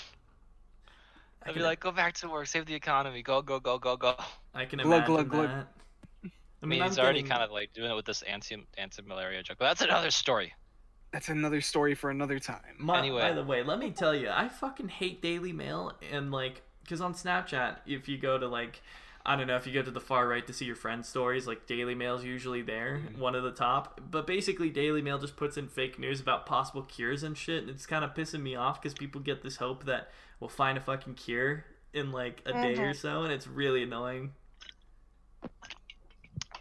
E: I
C: I'll
E: can,
C: be like, go back to work, save the economy, go, go, go, go, go.
E: I can
D: glug,
E: imagine
D: glug, glug.
E: that.
C: I mean, he's already kind of like doing it with this anti-malaria joke, but that's another story.
D: That's another story for another time.
C: Anyway.
E: By the way, let me tell you, I fucking hate Daily Mail and like, cause on Snapchat, if you go to like, I don't know, if you go to the far right to see your friends' stories, like Daily Mail's usually there, one of the top. But basically, Daily Mail just puts in fake news about possible cures and shit, and it's kind of pissing me off because people get this hope that we'll find a fucking cure in like a day or so, and it's really annoying.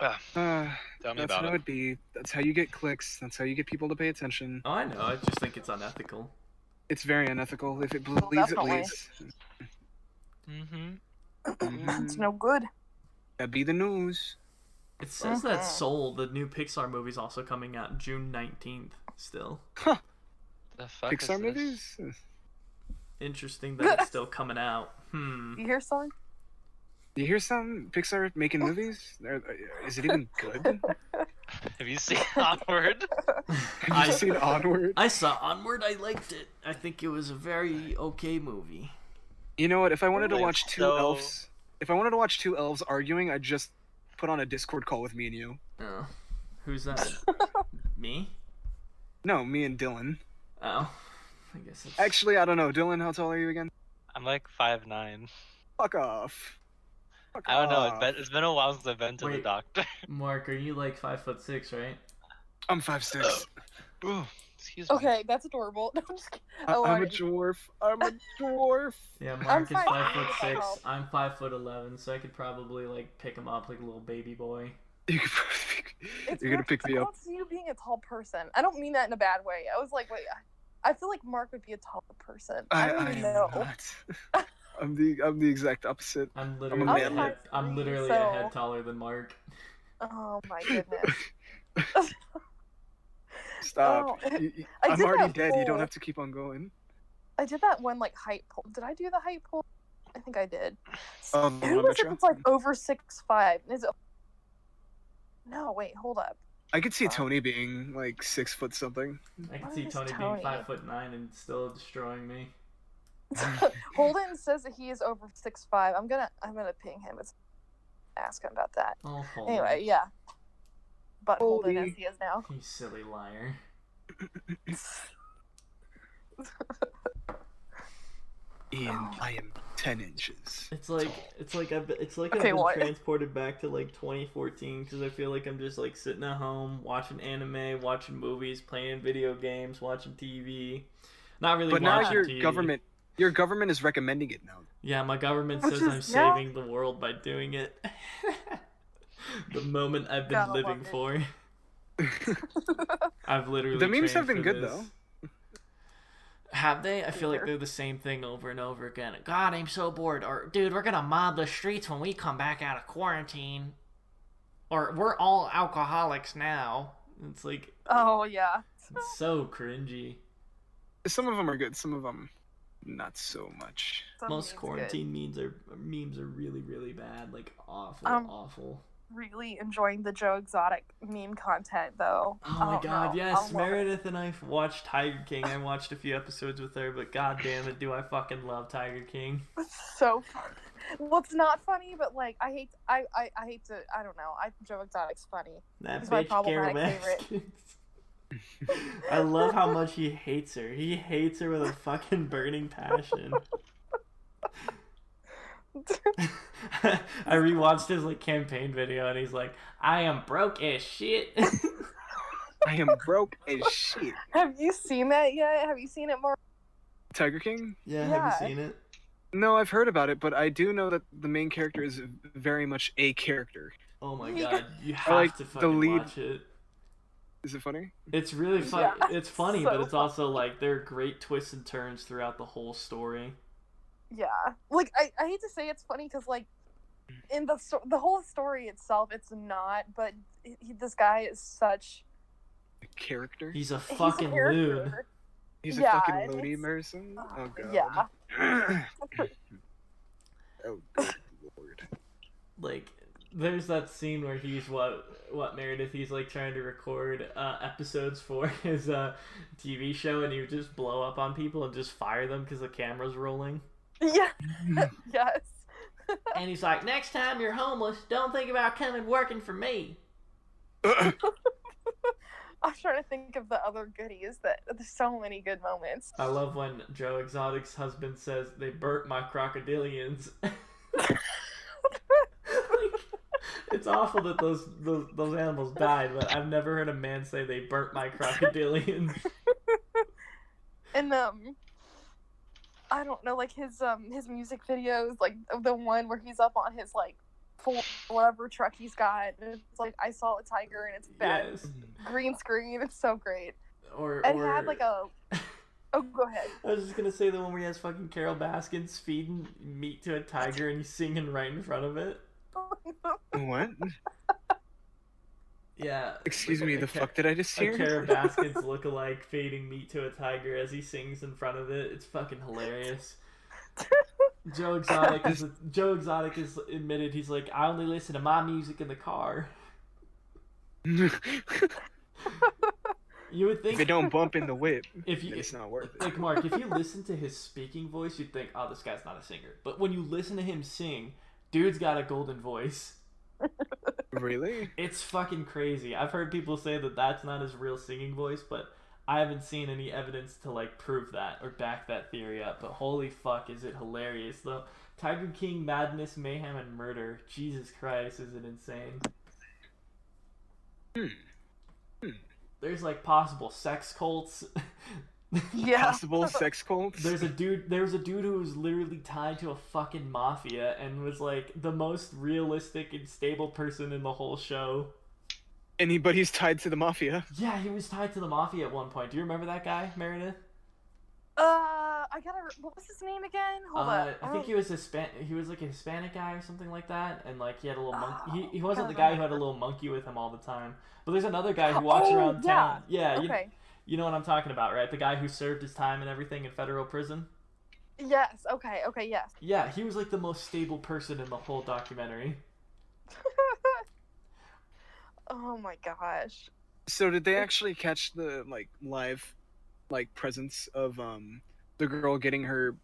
C: Tell me
D: That's
C: about
D: how
C: it.
D: it be. That's how you get clicks. That's how you get people to pay attention.
E: Oh, I know. I just think it's unethical.
D: It's very unethical. If it bleeds, it
A: definitely.
D: bleeds.
C: Mm-hmm.
A: It's no good.
D: That'd be the news.
E: It says that Soul, the new Pixar movie, is also coming out June 19th. Still
C: The fuck
D: Pixar
C: is this?
D: movies?
E: interesting that it's still coming out.
A: You hear something?
D: You hear something? Pixar making movies? Is it even good?
C: Have you seen Onward?
D: Have you seen Onward?
E: I saw Onward. I liked it. I think it was a very okay movie.
D: You know what? If I wanted to
C: Like,
D: watch two
C: so-
D: elves, if I wanted to watch two elves arguing, I'd just put on a Discord call with me and you.
E: Oh, who's that? Me?
D: No, me and Dylan.
E: Oh, I guess it's...
D: Actually, I don't know. Dylan, how tall are you again?
C: I'm like 5'9".
D: Fuck off. Fuck
C: I don't know.
D: off.
C: It's been a while since I've been to the
E: Wait.
C: doctor.
E: Mark, are you like 5'6", right?
D: I'm 5'6".
C: Ooh, excuse me.
A: Okay, that's adorable. No, I'm just kidding. Oh,
D: I'm a
A: alright.
D: dwarf. I'm a dwarf.
E: Yeah, Mark is
A: fine.
E: 5'6". I'm 5'11", so I could probably like pick him up like a little baby boy.
D: You're
A: It's
D: gonna
A: weird
D: pick me up.
A: because you being a tall person. I don't mean that in a bad way. I was like, wait, I feel like Mark would be a taller person. I don't
D: I
A: even
D: am
A: know.
D: not. I'm the exact opposite.
E: I'm
D: a
E: literally
D: man.
E: I'm
A: 5'3",
E: literally
A: so-
E: a head taller than Mark.
A: Oh my goodness.
D: Stop.
A: Oh, I
D: I'm
A: did
D: already
A: that
D: dead. You don't
A: poll.
D: have to keep on going.
A: I did that one like height poll. Did I do the height poll? I think I did.
D: Oh, the
A: Who
D: one
A: was it
D: Metro?
A: that's like over 6'5"? Is it? No, wait, hold up.
D: I could see Tony being like 6 foot something.
E: I can
A: What
E: see
A: is
E: Tony
A: Tony?
E: being 5'9" and still destroying me.
A: Holden says that he is over 6'5". I'm gonna ping him. Let's ask him about that.
E: Oh, hold
A: Anyway, yeah. But Holden
D: Holy-
A: as he is now.
E: You silly liar.
D: Ian, I am 10 inches.
E: It's like I've
A: Okay,
E: been
A: what?
E: transported back to like 2014 because I feel like I'm just like sitting at home watching anime, watching movies, playing video games, watching TV. Not really
D: But
E: watching
D: now your
E: TV.
D: government is recommending it now.
E: Yeah, my government
A: Which
E: says
A: is-
E: I'm
A: yeah.
E: saving the world by doing it. The moment I've been
A: Gotta
E: living
A: love it.
E: for. I've literally.
D: The memes
E: trained
D: have been
E: for
D: good
E: this.
D: though.
E: Have they? I feel like
A: Either.
E: they're the same thing over and over again. God, I'm so bored. Or, dude, we're gonna mob the streets when we come back out of quarantine. Or, we're all alcoholics now. It's like,
A: Oh yeah.
E: it's so cringy.
D: Some of them are good. Some of them, not so much.
A: Some
E: Most
A: memes
E: quarantine memes are really, really bad. Like, awful, awful.
A: Really enjoying the Joe Exotic meme content though.
E: Oh my god,
A: no,
E: yes.
A: I love it.
E: Meredith and I watched Tiger King. I watched a few episodes with her, but god damn it, do I fucking love Tiger King.
A: It's so fun. Well, it's not funny, but like I hate to I don't know. I think Joe Exotic's funny.
E: That
A: He's my
E: bitch Carol
A: problematic
E: Baskins. I love how much he hates her. He hates her with a fucking burning passion. I rewatched his like campaign video and he's like, I am broke as shit.
D: I am broke as shit.
A: Have you seen that yet? Have you seen it more?
D: Tiger King?
E: Yeah,
A: Yeah.
E: have you seen it?
D: No, I've heard about it, but I do know that the main character is very much a character.
E: Oh my
A: Yeah.
E: god, you have
D: like
E: to
D: the
E: fucking
D: lead-
E: watch it.
D: Is it funny?
E: It's really fun.
A: Yeah,
E: It's funny,
A: so
E: but it's
A: fun.
E: also like there are great twists and turns throughout the whole story.
A: Yeah. Like I hate to say it's funny because like in the whole story itself, it's not. But this guy is such.
D: A character?
E: He's a
A: He's a
E: fucking loon.
A: character.
D: He's
A: Yeah,
D: a fucking
A: and
D: loony
A: it's-
D: person? Oh god.
A: Yeah.
D: Oh good lord.
E: Like there's that scene where he's what Meredith, he's like trying to record episodes for his TV show and he would just blow up on people and just fire them because the camera's rolling.
A: Yeah. Yes.
E: And he's like, next time you're homeless, don't think about coming working for me.
A: I'm trying to think of the other goodies that there's so many good moments.
E: I love when Joe Exotic's husband says they burnt my crocodilians. Like, it's awful that those animals died, but I've never heard a man say they burnt my crocodilians.
A: And I don't know, like his music videos, like the one where he's up on his like full whatever truck he's got, and it's like I saw a tiger and it's bad
E: Yes.
A: green screen. It's so great.
E: Or
A: And it had like a oh, go ahead.
E: I was just gonna say the one where he has fucking Carol Baskins feeding meat to a tiger and he's singing right in front of it.
D: What?
E: Yeah.
D: Excuse me,
E: a
D: the fuck did I just
E: A
D: hear?
E: Carol Baskins lookalike feeding meat to a tiger as he sings in front of it. It's fucking hilarious. Joe Exotic is admitted he's like, I only listen to my music in the car. You would think
D: If it don't bump in the whip,
E: if you
D: then it's not worth it.
E: like Mark, if you listen to his speaking voice, you'd think, oh, this guy's not a singer. But when you listen to him sing, dude's got a golden voice.
D: Really?
E: It's fucking crazy. I've heard people say that that's not his real singing voice, but I haven't seen any evidence to like prove that or back that theory up, but holy fuck, is it hilarious though. Tiger King, madness, mayhem, and murder. Jesus Christ, is it insane? There's like possible sex cults.
A: Yeah.
D: Possible sex cults.
E: There was a dude who was literally tied to a fucking mafia and was like the most realistic and stable person in the whole show.
D: Anybody's tied to the mafia.
E: Yeah, he was tied to the mafia at one point. Do you remember that guy, Meredith?
A: What was his name again? Hold on.
E: I think he was he was like a Hispanic guy or something like that, and like he had a little monkey. He wasn't the guy who had a little monkey with him all the time. But there's another guy who walks around town. Yeah,
A: okay.
E: You know what I'm talking about, right? The guy who served his time and everything in federal prison.
A: Yes. Okay. Yes.
E: Yeah, he was like the most stable person in the whole documentary.
A: Oh my gosh.
D: So did they actually catch the live presence of the girl getting her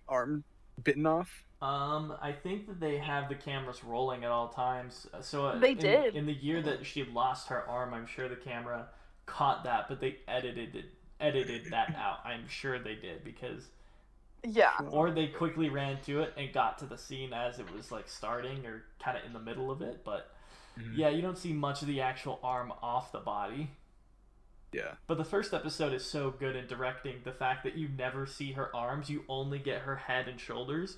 D: arm bitten off?
E: I think that they have the cameras rolling at all times. So
A: They did.
E: In the year that she lost her arm, I'm sure the camera caught that, but they edited that out. I'm sure they did because
A: Yeah.
E: or they quickly ran to it and got to the scene as it was like starting or kind of in the middle of it, but yeah, you don't see much of the actual arm off the body.
D: Yeah.
E: But the first episode is so good in directing the fact that you never see her arms, you only get her head and shoulders.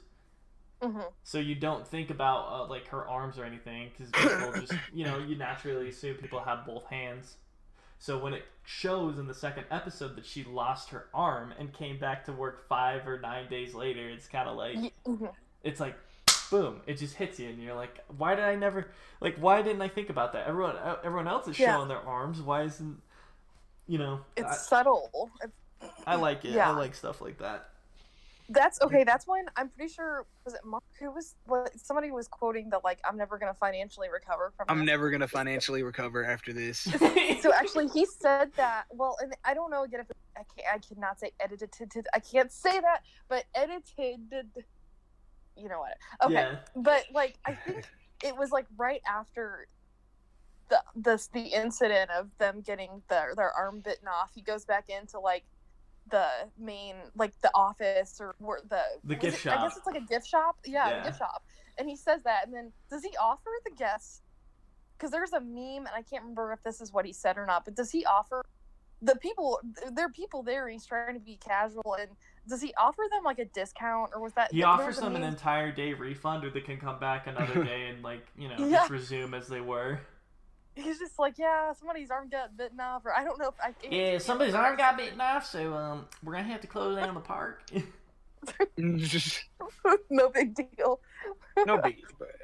A: Mm-hmm.
E: So you don't think about like her arms or anything because people just, you naturally assume people have both hands. So when it shows in the second episode that she lost her arm and came back to work 5 or 9 days later, it's kind of like, it's like, boom, it just hits you and you're like, why didn't I think about that? Everyone else is showing their arms. Why isn't,
A: It's subtle.
E: I like it.
A: Yeah.
E: I like stuff like that.
A: That's okay. That's when I'm pretty sure, was it Mark who was, somebody was quoting that I'm never gonna financially recover from.
D: I'm
A: this.
D: never gonna financially recover after this.
A: So actually, he said that. Well, and I don't know again if I cannot say edited. I can't say that, but edited. You know what? Okay,
E: Yeah.
A: but I think it was right after the incident of them getting their arm bitten off. He goes back into the main the office or where
E: The gift shop.
A: I guess it's like a gift shop. Yeah,
E: Yeah.
A: the gift shop. And he says that, and then does he offer the guests? Because there's a meme, and I can't remember if this is what he said or not. But does he offer the people? There are people there. He's trying to be casual, and does he offer them a discount, or was that?
E: He
A: there
E: offers
A: was a
E: them an
A: meme-
E: entire day refund, or they can come back another day and
A: Yeah.
E: just resume as they were.
A: He's just yeah, somebody's arm got bitten off, or I don't know if I.
E: Yeah, somebody's arm got bitten off, so we're gonna have to close down the park.
A: No big deal.
D: No biggie, but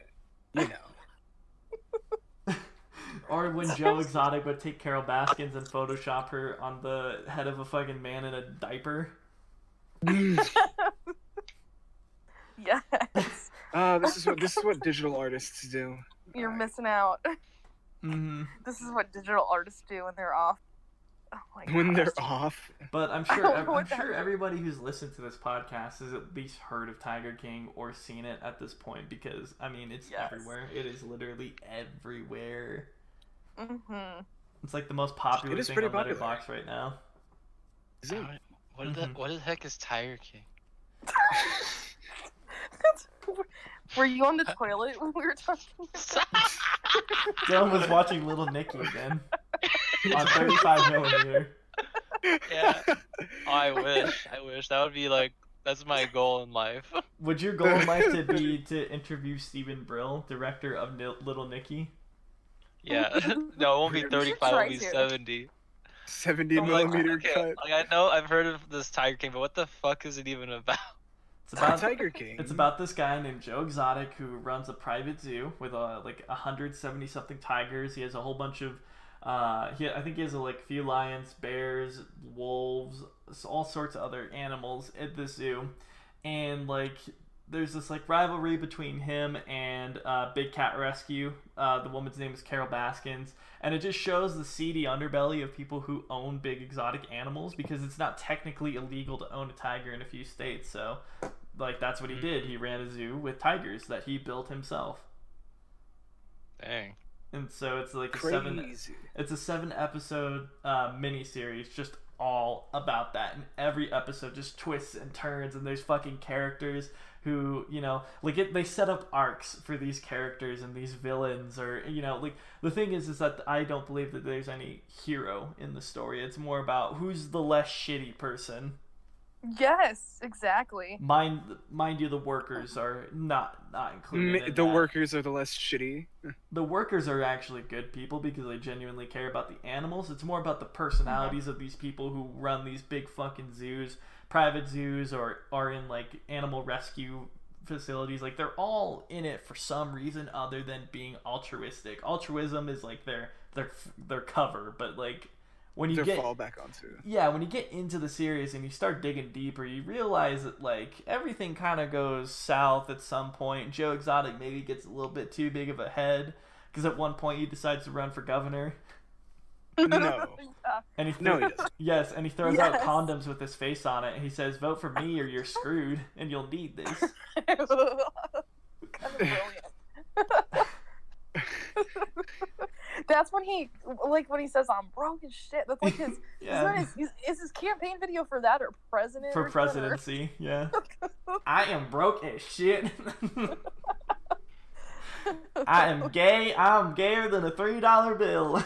E: Or when Joe Exotic would take Carol Baskins and Photoshop her on the head of a fucking man in a diaper.
A: Yes.
D: This is what digital artists do.
A: You're missing out.
E: Mm-hmm.
A: This is what digital artists do when they're off. Oh my gosh.
D: When they're off.
E: But I'm
A: I
E: sure
A: don't know
E: I'm
A: what that
E: sure
A: is.
E: everybody who's listened to this podcast has at least heard of Tiger King or seen it at this point because it's
A: Yes.
E: everywhere. It is literally everywhere.
A: Mm-hmm.
E: It's like the most popular
D: It is
E: thing
D: pretty
E: on
D: popular.
E: Letterboxd right now.
D: Is it?
C: What the heck is Tiger King?
A: Were you on the toilet when we were talking?
E: Dylan was watching Little Nicky again on 35mm.
C: Yeah. Oh, I wish. That would be that's my goal in life.
E: Would your goal in life to be to interview Stephen Brill, director of Little Nicky?
C: Yeah. No, it won't be
A: should
C: 35,
A: try
C: it'll be
A: to.
C: 70.
D: 70
C: I'm
D: millimeter
C: okay,
D: cut.
C: I know I've heard of this Tiger King, but what the fuck is it even about?
E: It's about
D: Tiger King.
E: It's about this guy named Joe Exotic who runs a private zoo with 170 something tigers. He has a whole bunch of I think he has a few lions, bears, wolves, all sorts of other animals at the zoo. And there's this rivalry between him and Big Cat Rescue. The woman's name is Carol Baskins, and it just shows the seedy underbelly of people who own big exotic animals because it's not technically illegal to own a tiger in a few states. So that's what he did. He ran a zoo with tigers that he built himself.
C: Dang.
E: And so it's like
D: Crazy.
E: it's a 7-episode miniseries just all about that, and every episode just twists and turns, and there's fucking characters who, you know, like they set up arcs for these characters and these villains, or, you know, like the thing is that I don't believe that there's any hero in the story. It's more about who's the less shitty person.
A: Yes, exactly.
E: Mind you, the workers are not included in
D: The
E: that.
D: workers are the less shitty.
E: The workers are actually good people because they genuinely care about the animals. It's more about the personalities of these people who run these big fucking zoos, private zoos, or are in like animal rescue facilities. Like, they're all in it for some reason other than being altruistic. Altruism is like their cover, but like when you
D: Their fallback onto.
E: Yeah, when you get into the series and you start digging deeper, you realize that like everything kind of goes south at some point. Joe Exotic maybe gets a little bit too big of a head because at one point he decides to run for governor.
D: No.
E: And he
D: No, he doesn't.
E: Yes, and he throws out
A: Yes.
E: condoms with his face on it, and he says, "Vote for me or you're screwed, and you'll need this."
A: Kind of brilliant. That's when he says, "I'm broke as shit." That's like his.
E: Yeah.
A: Is his campaign video for that or president?
E: For
A: or Twitter?
E: presidency, yeah. I am broke as shit. I am gay. I'm gayer than a $3 bill.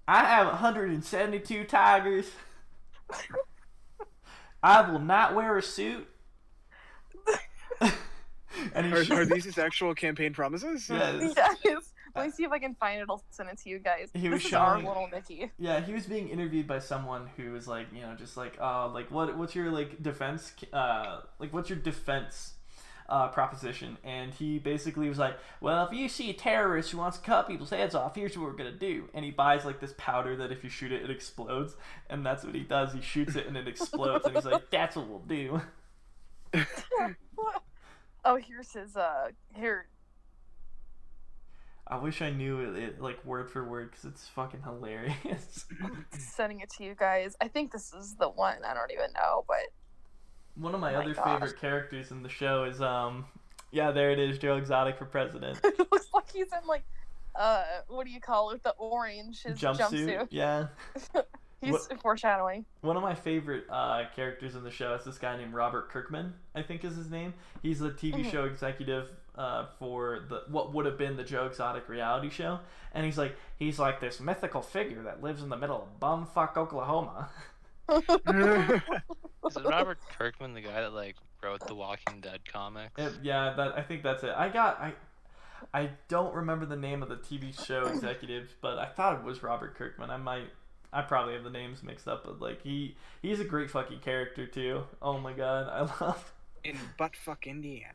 E: I have 172 tigers. I will not wear a suit. And he
D: Are these his actual campaign promises?
E: Yes.
A: Yes. Let me see if I can find it. I'll send it to you guys.
E: He was
A: This is our
E: showing-
A: little Nicky.
E: Yeah, he was being interviewed by someone who was like, you know, just like, like what's your like defense, what's your defense proposition? And he basically was like, well, if you see a terrorist who wants to cut people's heads off, here's what we're gonna do. And he buys like this powder that if you shoot it, it explodes. And that's what he does. He shoots it and it explodes. And he's like, that's what we'll do.
A: Oh, here's his here.
E: I wish I knew it like word for word because it's fucking hilarious.
A: Sending it to you guys. I think this is the one. I don't even know, but
E: One of my
A: Oh my
E: other
A: gosh.
E: favorite characters in the show is yeah, there it is, Joe Exotic for president.
A: it looks like he's in like what do you call it? The orange his jumpsuit.
E: Yeah.
A: He's foreshadowing.
E: One of my favorite characters in the show is this guy named Robert Kirkman, I think is his name. He's the TV show executive for what would have been the Joe Exotic reality show, and he's like this mythical figure that lives in the middle of bumfuck Oklahoma.
C: Is it Robert Kirkman, the guy that like wrote the Walking Dead comics?
E: I think that's it. I don't remember the name of the TV show executive, but I thought it was Robert Kirkman. I probably have the names mixed up, but like he's a great fucking character too. Oh my god, I love.
D: In buttfuck Indiana.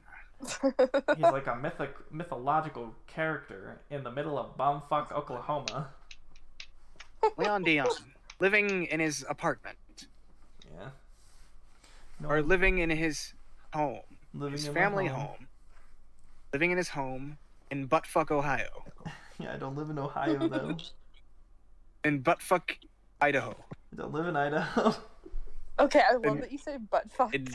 E: He's like a mythological character in the middle of bumfuck Oklahoma.
D: Leon Dion, living in his apartment.
E: Yeah. No,
D: Or living in his home.
E: living
D: His
E: in
D: family
E: my
D: home. Living in his home in buttfuck Ohio.
E: Yeah, I don't live in Ohio though.
D: In buttfuck Idaho.
E: I don't live in Idaho.
A: Okay, I love
D: And-
A: that you say butt fuck.
D: In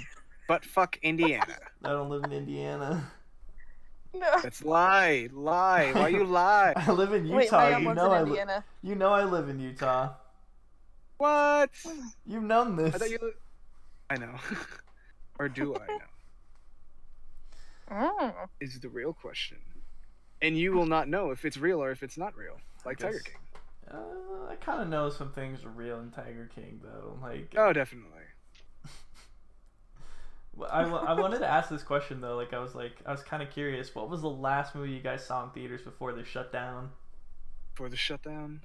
D: buttfuck Indiana.
E: I don't live in Indiana.
A: No.
D: That's lie. Why you lie?
E: I live in
A: Wait,
E: Utah.
A: my
E: You
A: lives
E: know
A: in Indiana.
E: you know I live in Utah.
D: What?
E: You've known this.
D: I thought you. I know. Or do I know?
A: Mm.
D: Is the real question. And you will not know if it's real or if it's not real. Like
E: Guess-
D: Tiger King.
E: I kind of know some things are real in Tiger King though. Like,
D: Oh, definitely.
E: I wanted to ask this question though. Like, I was kind of curious. What was the last movie you guys saw in theaters before they shut down?
D: For the shutdown.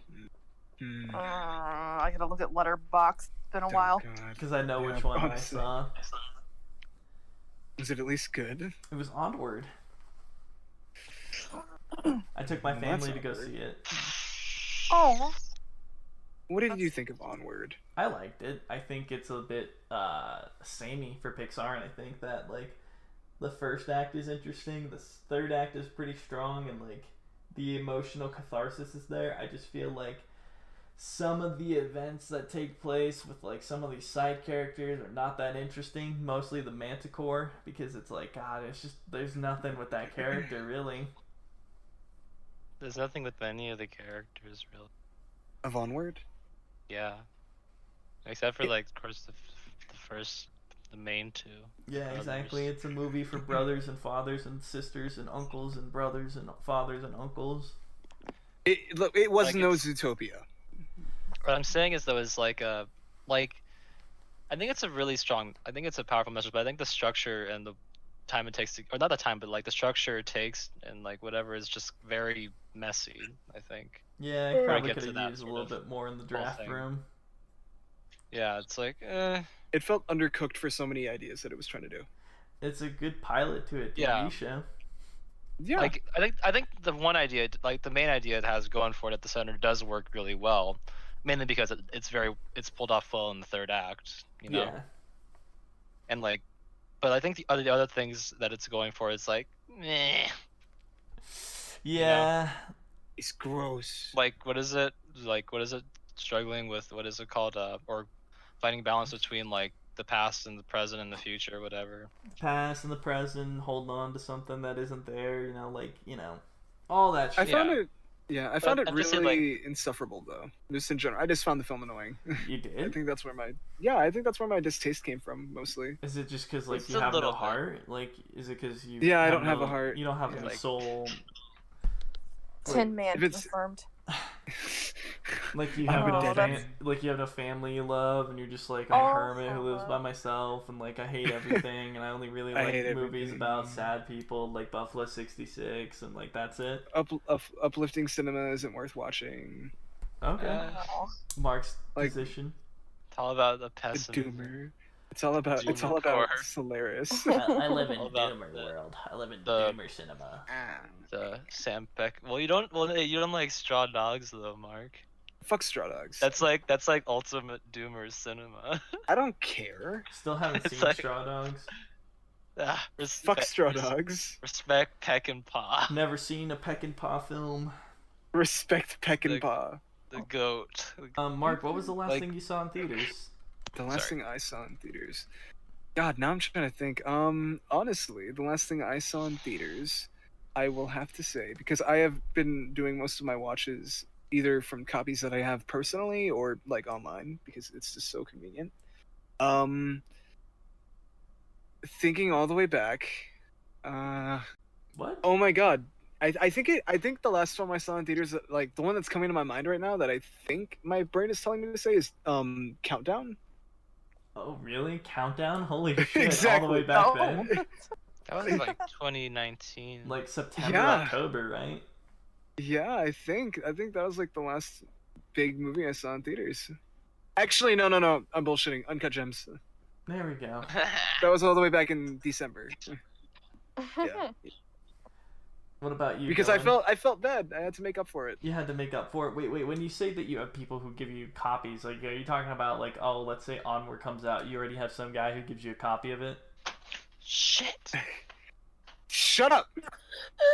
D: Hmm.
A: I gotta look at Letterboxd. It's been a
D: Oh,
A: while.
D: God.
E: Because I know
D: Yeah,
E: which one I
D: honestly.
E: saw.
D: Was it at least good?
E: It was Onward. I took my
D: Well, that's
E: family to go
D: awkward.
E: see it.
A: Oh.
D: What did you think of Onward?
E: I liked it. I think it's a bit samey for Pixar, and I think that like the first act is interesting, the third act is pretty strong, and like the emotional catharsis is there. I just feel like some of the events that take place with like some of these side characters are not that interesting. Mostly the Manticore, because it's like, God, it's just there's nothing with that character really.
C: There's nothing with any of the characters really.
D: Of Onward.
C: Yeah. Except for
D: It-
C: like, of course, the main two.
E: Yeah,
C: brothers.
E: exactly. It's a movie for brothers and fathers and sisters and uncles and brothers and fathers and uncles.
D: It was
C: Like,
D: no
C: it's-
D: Zootopia.
C: What I'm saying is though is like I think it's a really strong. I think it's a powerful message, but I think the structure and the time it takes to, or not the time, but like the structure it takes and like whatever is just very messy. I think.
E: Yeah,
A: Or
E: I probably
C: get
E: could
C: to
E: have
C: that
E: used a
C: sort
E: little
C: of
E: bit more in the
C: whole
E: draft
C: thing.
E: room.
C: Yeah, it's like,
D: It felt undercooked for so many ideas that it was trying to do.
E: It's a good pilot to a TV
C: Yeah.
E: show.
D: Yeah.
C: like I think the one idea, like the main idea it has going for it at the center, does work really well, mainly because it's pulled off well in the third act, you know,
E: Yeah.
C: and like, but I think the other things that it's going for is like, meh.
E: Yeah.
D: It's gross.
C: Like what is it? Like what is it? Struggling with what is it called? Or finding balance between like the past and the present and the future, whatever.
E: Past and the present, holding on to something that isn't there, all that
D: I
E: shit.
D: found it. Yeah, I found it
C: I'm just saying,
D: really insufferable though. Just in general, I just found the film annoying.
E: You
D: I
E: did?
D: think that's where my distaste came from mostly.
E: Is it just because, like,
C: It's
E: you
C: a
E: have no
C: little bit.
E: heart? Like, is it because you
D: Yeah, I don't have a
E: no-
D: heart.
E: You don't have
D: Yeah.
E: any
C: Like-
E: soul.
A: Tin Man
D: if it's-
A: confirmed.
E: Like you
D: I'm
E: have
D: a
E: no
D: dead
E: like you have no family you love, and you're just like a
A: Oh,
E: hermit who lives by
A: uh-huh.
E: myself, and like I hate everything, and I only really
D: I
E: like
D: hate
E: movies
D: everything.
E: about sad people, like Buffalo '66, and like that's it.
D: Uplifting cinema isn't worth watching.
E: Okay,
A: Oh.
E: Mark's
D: like-
E: position.
C: It's all about the
D: The
C: pessimism.
D: doomer. It's all about
C: Doomer.
D: Solaris.
E: I live in
C: All about
E: Doomer
C: the-
E: world. I live in
C: the-
E: Doomer cinema.
C: The Sam Peck. Well, you don't like Straw Dogs though, Mark.
D: Fuck Straw Dogs.
C: That's like ultimate doomer cinema.
D: I don't care.
E: Still haven't
C: It's
E: seen
C: like-
E: Straw Dogs.
D: Fuck Straw Dogs.
C: Respect Peck and Paw.
E: Never seen a Peck and Paw film.
D: Respect Peck and
C: Like-
D: Paw.
C: The goat.
E: Mark, what was the last
C: Like-
E: thing you saw in theaters?
D: The last
C: Sorry.
D: thing I saw in theaters. God, now I'm trying to think. Honestly, the last thing I saw in theaters, I will have to say, because I have been doing most of my watches either from copies that I have personally or like online because it's just so convenient. Thinking all the way back,
E: What?
D: oh my god. I think the last film I saw in theaters, like the one that's coming to my mind right now that I think my brain is telling me to say is Countdown.
E: Oh, really? Countdown? Holy shit! All
D: Exactly.
E: the way back
A: Oh.
E: then,
C: That was like 2019.
E: like September,
D: Yeah.
E: October, right?
D: Yeah, I think that was like the last big movie I saw in theaters. Actually, no, I'm bullshitting. Uncut Gems.
E: There we go.
D: That was all the way back in December. Yeah.
E: What about you?
D: Because
E: Dylan?
D: I felt bad. I had to make up for it.
E: You had to make up for it. Wait. When you say that you have people who give you copies, like, are you talking about like, oh, let's say Onward comes out, you already have some guy who gives you a copy of it?
C: Shit.
D: Shut up.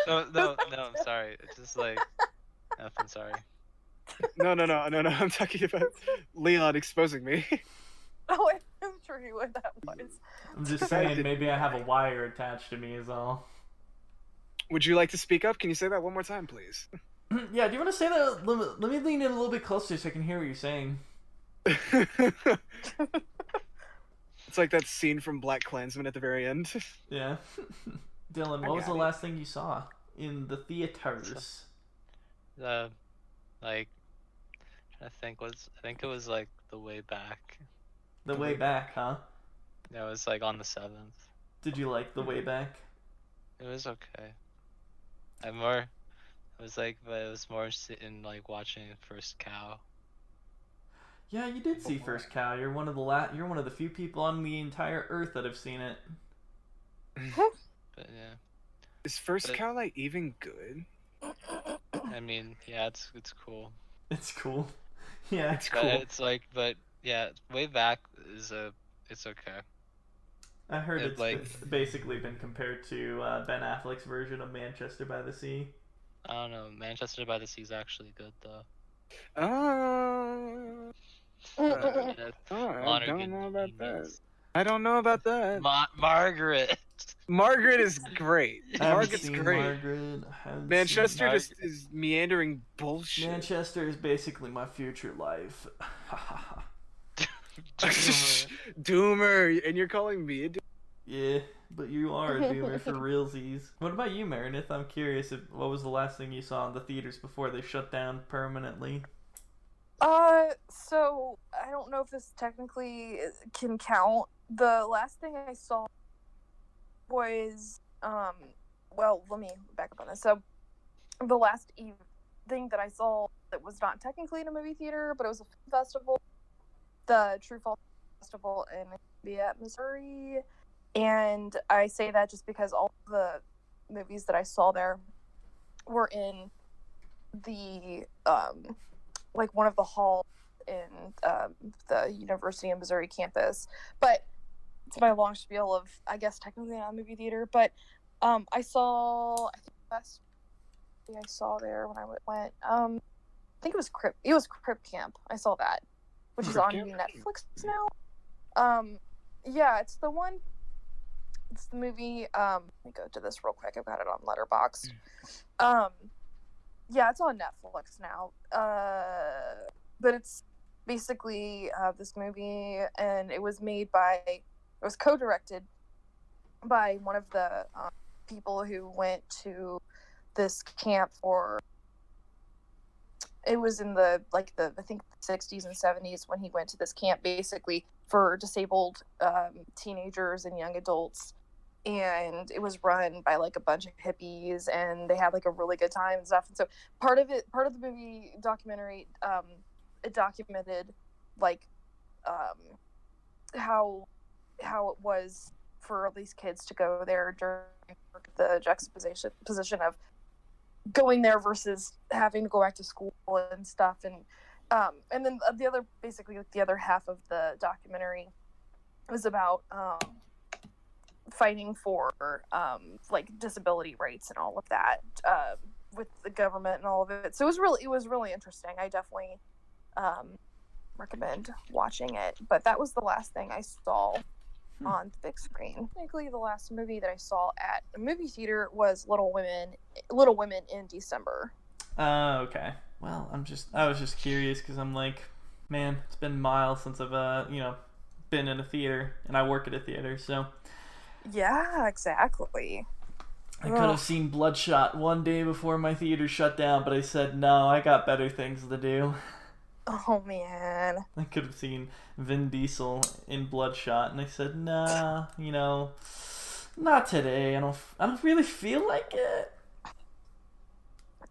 C: No, I'm sorry. It's just like nothing. Sorry.
D: No. I'm talking about Leon exposing me.
A: Oh, I'm sure he would. That was.
E: I'm just saying, maybe I have a wire attached to me is all.
D: Would you like to speak up? Can you say that one more time, please?
E: Yeah, do you want to say that? Let me lean in a little bit closer so I can hear what you're saying.
D: It's like that scene from Black Klansman at the very end.
E: Yeah. Dylan,
D: I
E: what was
D: got
E: the
D: it.
E: last thing you saw in the theaters?
C: Like, I think it was like the way back.
E: The way back, huh?
C: Yeah, it was like on the 7th.
E: Did you like the way back?
C: It was okay. But it was more sitting like watching First Cow.
E: Yeah, you did see
D: boy.
E: First Cow. You're one of the few people on the entire earth that have seen it.
C: But yeah,
D: Is First
C: But-
D: Cow like even good?
C: I mean, yeah, it's cool.
E: It's cool. Yeah.
D: It's
C: But
D: cool.
C: it's like, but yeah, way back it's okay.
E: I heard
C: It,
E: it's
C: like-
E: basically been compared to Ben Affleck's version of Manchester by the Sea.
C: I don't know. Manchester by the Sea is actually good though.
D: I
C: Yeah, a lot of
D: don't
C: good
D: know about that.
C: memes.
D: I don't know about that.
C: Margaret.
D: Margaret is great.
E: I haven't
D: Margaret's
E: seen
D: great.
E: Margaret. I haven't
D: Manchester
E: seen-
D: just is meandering bullshit.
E: Manchester is basically my future life.
D: Doomer, and you're calling me a doomer?
E: Yeah, but you are a doomer for realsies. What about you, Meredith? I'm curious. What was the last thing you saw in the theaters before they shut down permanently?
A: So I don't know if this technically can count. The last thing I saw was, well, let me back up on this. So the last thing that I saw that was not technically in a movie theater, but it was a film festival, the True Fall Festival in Lafayette, Missouri. And I say that just because all the movies that I saw there were in the, like one of the halls in the University of Missouri campus. But it's my long spiel of, I guess, technically not a movie theater. But I saw, I think the best movie I saw there when I went, I think it was Crip Camp. I saw that, which is on Netflix now. Yeah, it's the one. It's the movie. Let me go to this real quick. I've got it on Letterboxd. Yeah, it's on Netflix now. But it's basically this movie, and it was co-directed by one of the people who went to this camp for. It was in the I think the 60s and 70s when he went to this camp, basically for disabled teenagers and young adults. And it was run by like a bunch of hippies, and they had like a really good time and stuff. And so part of the movie documentary, it documented like how it was for these kids to go there during the juxtaposition of going there versus having to go back to school and stuff. And then the other half of the documentary was about fighting for like disability rights and all of that with the government and all of it. So it was really interesting. I definitely recommend watching it. But that was the last thing I saw on the big screen. Technically, the last movie that I saw at a movie theater was Little Women in December.
E: Okay. Well, I was just curious because I'm like, man, it's been miles since I've been in a theater, and I work at a theater, so.
A: Yeah, exactly.
E: I could have seen Bloodshot one day before my theater shut down, but I said no, I got better things to do.
A: Oh man.
E: I could have seen Vin Diesel in Bloodshot, and I said nah, not today. I don't really feel like it.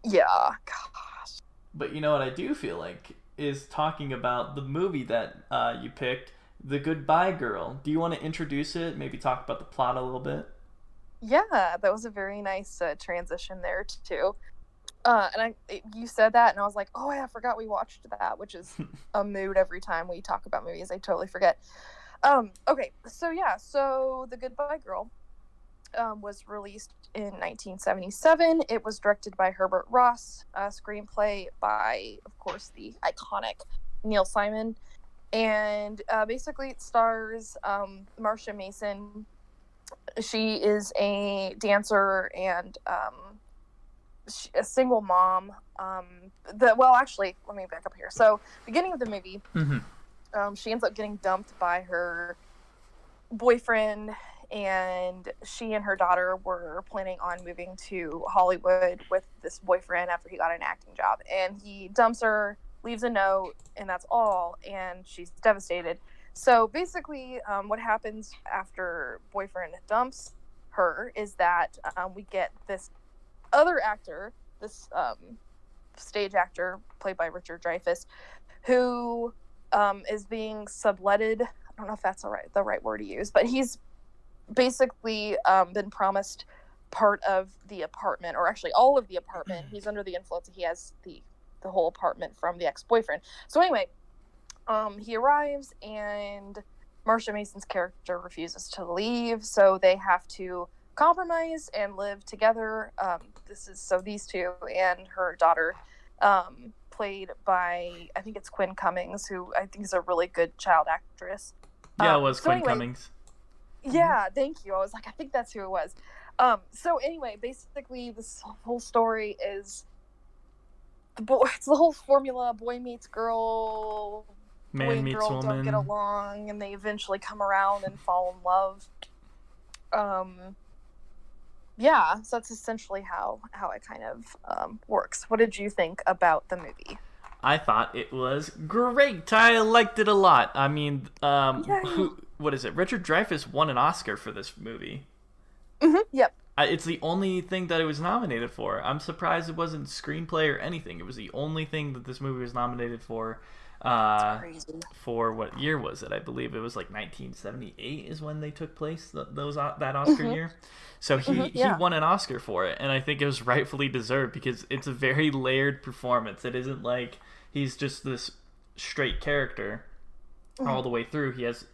A: Yeah, gosh.
E: But you know what I do feel like is talking about the movie that you picked, The Goodbye Girl. Do you want to introduce it? Maybe talk about the plot a little bit?
A: Yeah, that was a very nice transition there too. You said that, and I was like, oh, I forgot we watched that, which is a mood every time we talk about movies. I totally forget. Okay, so The Goodbye Girl was released in 1977. It was directed by Herbert Ross, screenplay by, of course, the iconic Neil Simon. And basically it stars Marsha Mason. She is a dancer and a single mom. Actually, let me back up here. So, beginning of the movie, she ends up getting dumped by her boyfriend, and she and her daughter were planning on moving to Hollywood with this boyfriend after he got an acting job. And he dumps her, leaves a note, and that's all, and she's devastated. So basically, what happens after boyfriend dumps her is that we get this other actor, this stage actor played by Richard Dreyfuss, who is being subletted. I don't know if that's the right word to use, but he's basically been promised part of the apartment, or actually all of the apartment. He's under the influence. He has the whole apartment from the ex-boyfriend. So anyway, he arrives, and Marsha Mason's character refuses to leave, so they have to compromise and live together. These two and her daughter, played by, I think it's Quinn Cummings, who I think is a really good child actress.
E: Yeah, it was Quinn Cummings.
A: Yeah, thank you. I was like, I think that's who it was. So anyway, basically, this whole story is it's the whole formula: boy meets girl, boy
E: Man
A: and
E: meets
A: girl don't get
E: woman.
A: along, and they eventually come around and fall in love. Yeah, so that's essentially how it kind of works. What did you think about the movie?
E: I thought it was great. I liked it a lot. I mean,
A: Yay.
E: what is it? Richard Dreyfuss won an Oscar for this movie.
A: Yep.
E: It's the only thing that it was nominated for. I'm surprised it wasn't screenplay or anything. It was the only thing that this movie was nominated for.
A: Crazy.
E: For what year was it? I believe it was like 1978 is when they took place. That Oscar year. So he won an Oscar for it, and I think it was rightfully deserved because it's a very layered performance. It isn't like he's just this straight character all the way through. He has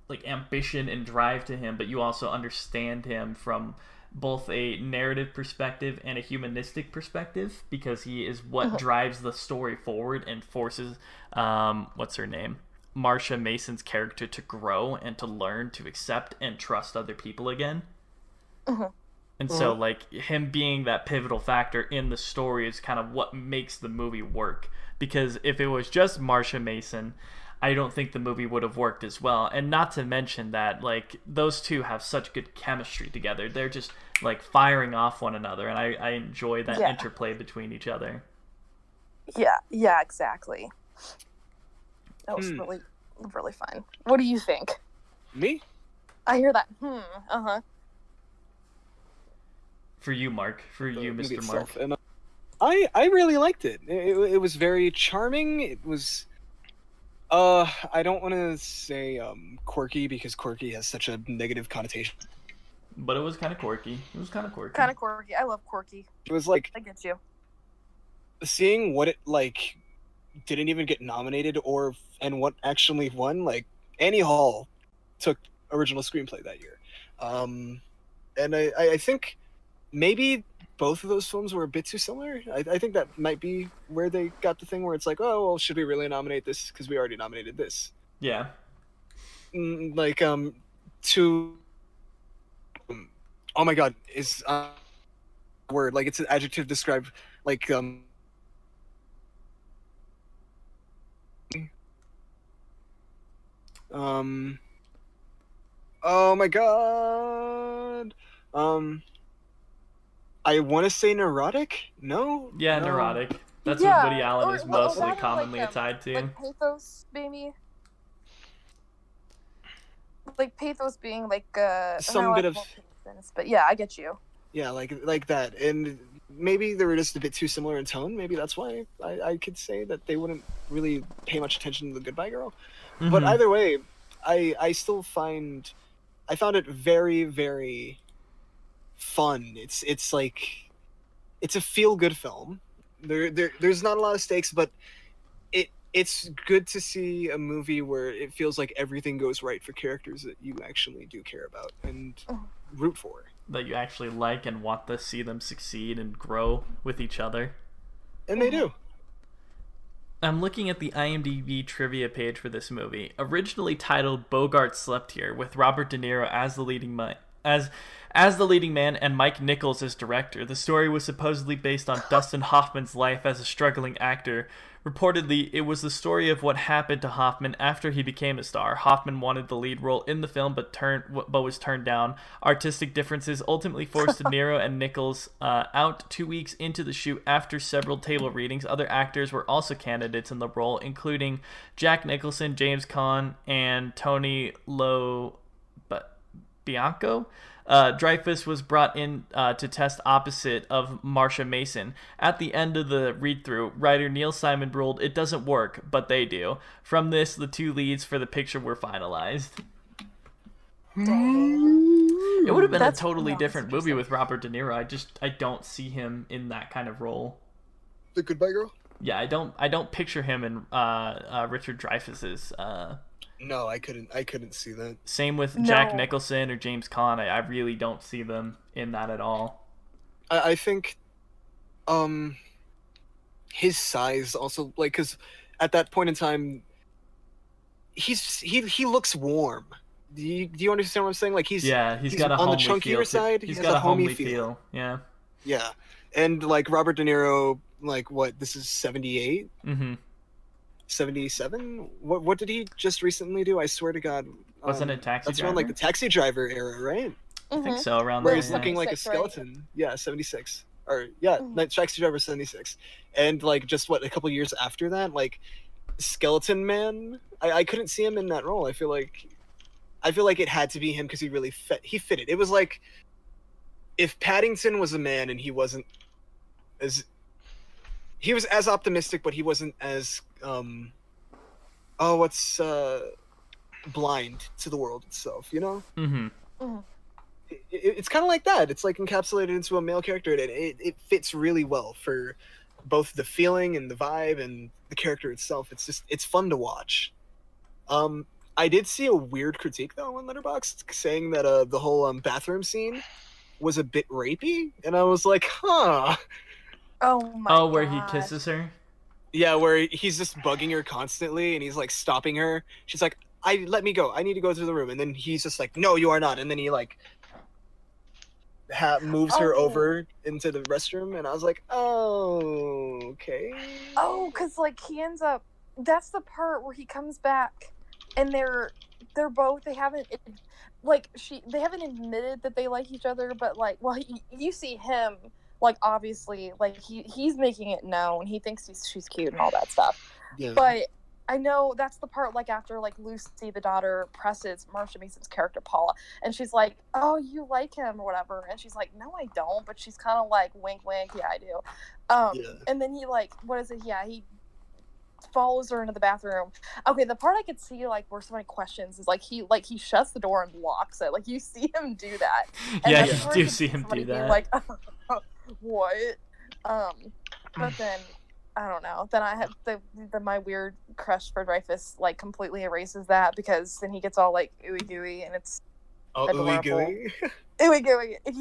E: like ambition and drive to him, but you also understand him from both a narrative perspective and a humanistic perspective because he is what drives the story forward and forces what's her name, Marsha Mason's character, to grow and to learn to accept and trust other people again. And so like him being that pivotal factor in the story is kind of what makes the movie work, because if it was just Marsha Mason, I don't think the movie would have worked as well. And not to mention that like those two have such good chemistry together. They're just like firing off one another, and I enjoy that interplay between each other.
A: Yeah, exactly. That was really, really fun. What do you think?
D: Me?
A: I hear that.
E: For you, Mark. For you,
D: movie
E: Mr. Mark.
D: itself. And, I really liked it. It was very charming. It was I don't want to say quirky because quirky has such a negative connotation.
E: But it was kind of quirky.
A: Kind of quirky. I love quirky.
D: It was like
A: I get you.
D: seeing what it like didn't even get nominated and what actually won. Like Annie Hall took original screenplay that year, and I think maybe both of those films were a bit too similar. I think that might be where they got the thing where it's like, oh well, should we really nominate this because we already nominated this?
E: Yeah.
D: Like oh my god, is word like it's an adjective describe like oh my god, I want to say neurotic. No.
E: Yeah,
D: no.
E: neurotic. That's what Woody Allen is mostly
A: like,
E: commonly tied to.
A: Like pathos, maybe. Like pathos being like
D: some bit of.
A: Pathos, but yeah, I get you.
D: Yeah, like that, and maybe they were just a bit too similar in tone. Maybe that's why I could say that they wouldn't really pay much attention to the Goodbye Girl. But either way, I still found it very, very fun. It's like it's a feel good film. There's not a lot of stakes, but it's good to see a movie where it feels like everything goes right for characters that you actually do care about and root for.
E: That you actually like and want to see them succeed and grow with each other.
D: And they do.
E: I'm looking at the IMDb trivia page for this movie. Originally titled Bogart Slept Here, with Robert De Niro as the leading man and Mike Nichols as director. The story was supposedly based on Dustin Hoffman's life as a struggling actor. Reportedly, it was the story of what happened to Hoffman after he became a star. Hoffman wanted the lead role in the film, but was turned down. Artistic differences ultimately forced De Niro and Nichols out 2 weeks into the shoot after several table readings. Other actors were also candidates in the role, including Jack Nicholson, James Caan, and Tony Bianco. Dreyfuss was brought in to test opposite of Marsha Mason. At the end of the read-through, writer Neil Simon ruled, "It doesn't work, but they do." From this, the two leads for the picture were finalized.
A: Dang.
E: It would have been a totally different movie with Robert De Niro. I don't see him in that kind of role.
D: The Goodbye Girl?
E: Yeah, I don't picture him in Richard Dreyfuss's.
D: No, I couldn't see that.
E: Same with Jack Nicholson or James Caan. I really don't see them in that at all.
D: I think his size also, like, because at that point in time he looks warm. Do you understand what I'm saying? Like he's
E: he's got a
D: on the
E: homely feel
D: chunkier
E: to-
D: side.
E: He's
D: He
E: got
D: has
E: a homely feel. Yeah.
D: Yeah, and like Robert De Niro, like what? This is 78,
E: Mm-hmm.
D: 77. What did he just recently do? I swear to God.
E: Wasn't it Taxi
D: That's
E: Driver?
D: around like the Taxi Driver era, right?
E: I think so. Around
D: Where
E: there.
D: he's
E: Yeah.
D: looking like a
A: 76, right?
D: skeleton. Yeah, 76. Or yeah, Taxi Driver 76. And like just what, a couple years after that, like Skeleton Man. I couldn't see him in that role. I feel like it had to be him because he fit it. It was like if Paddington was a man and he was as optimistic, but he wasn't as blind to the world itself, you know?
E: Mm-hmm.
D: It's kind of like that. It's like encapsulated into a male character, and it fits really well for both the feeling and the vibe and the character itself. It's fun to watch. I did see a weird critique though on Letterboxd saying that the whole bathroom scene was a bit rapey, and I was like, huh.
A: Oh my
E: Where he
A: God.
E: kisses her.
D: Yeah, where he's just bugging her constantly, and he's like stopping her. She's like, let me go. I need to go to the room. And then he's just like, no, you are not. And then he like moves her over into the restroom, and I was like, oh, okay.
A: Oh, because like he ends up. That's the part where he comes back, and they're both. They haven't admitted that they like each other, but like, well, you see him like obviously like he's making it known. He thinks she's cute and all that stuff.
D: Yeah.
A: But I know that's the part like after like Lucy, the daughter, presses Marsha Mason's character Paula, and she's like, "Oh, you like him or whatever," and she's like, "No, I don't," but she's kind of like, "Wink, wink, yeah, I do."
D: Yeah.
A: And then he like, what is it? Yeah, he follows her into the bathroom. Okay, the part I could see like where somebody questions is like he shuts the door and locks it. Like you see him do that. And
E: Yeah,
A: that's
E: you
A: where
E: do
A: could
E: see him
A: somebody
E: do
A: being
E: that.
A: Like, what? But then I don't know. Then I have my weird crush for Dreyfus like completely erases that because then he gets all like ooey gooey and it's
D: ooey
A: adorable.
D: gooey.
A: Ooey gooey. If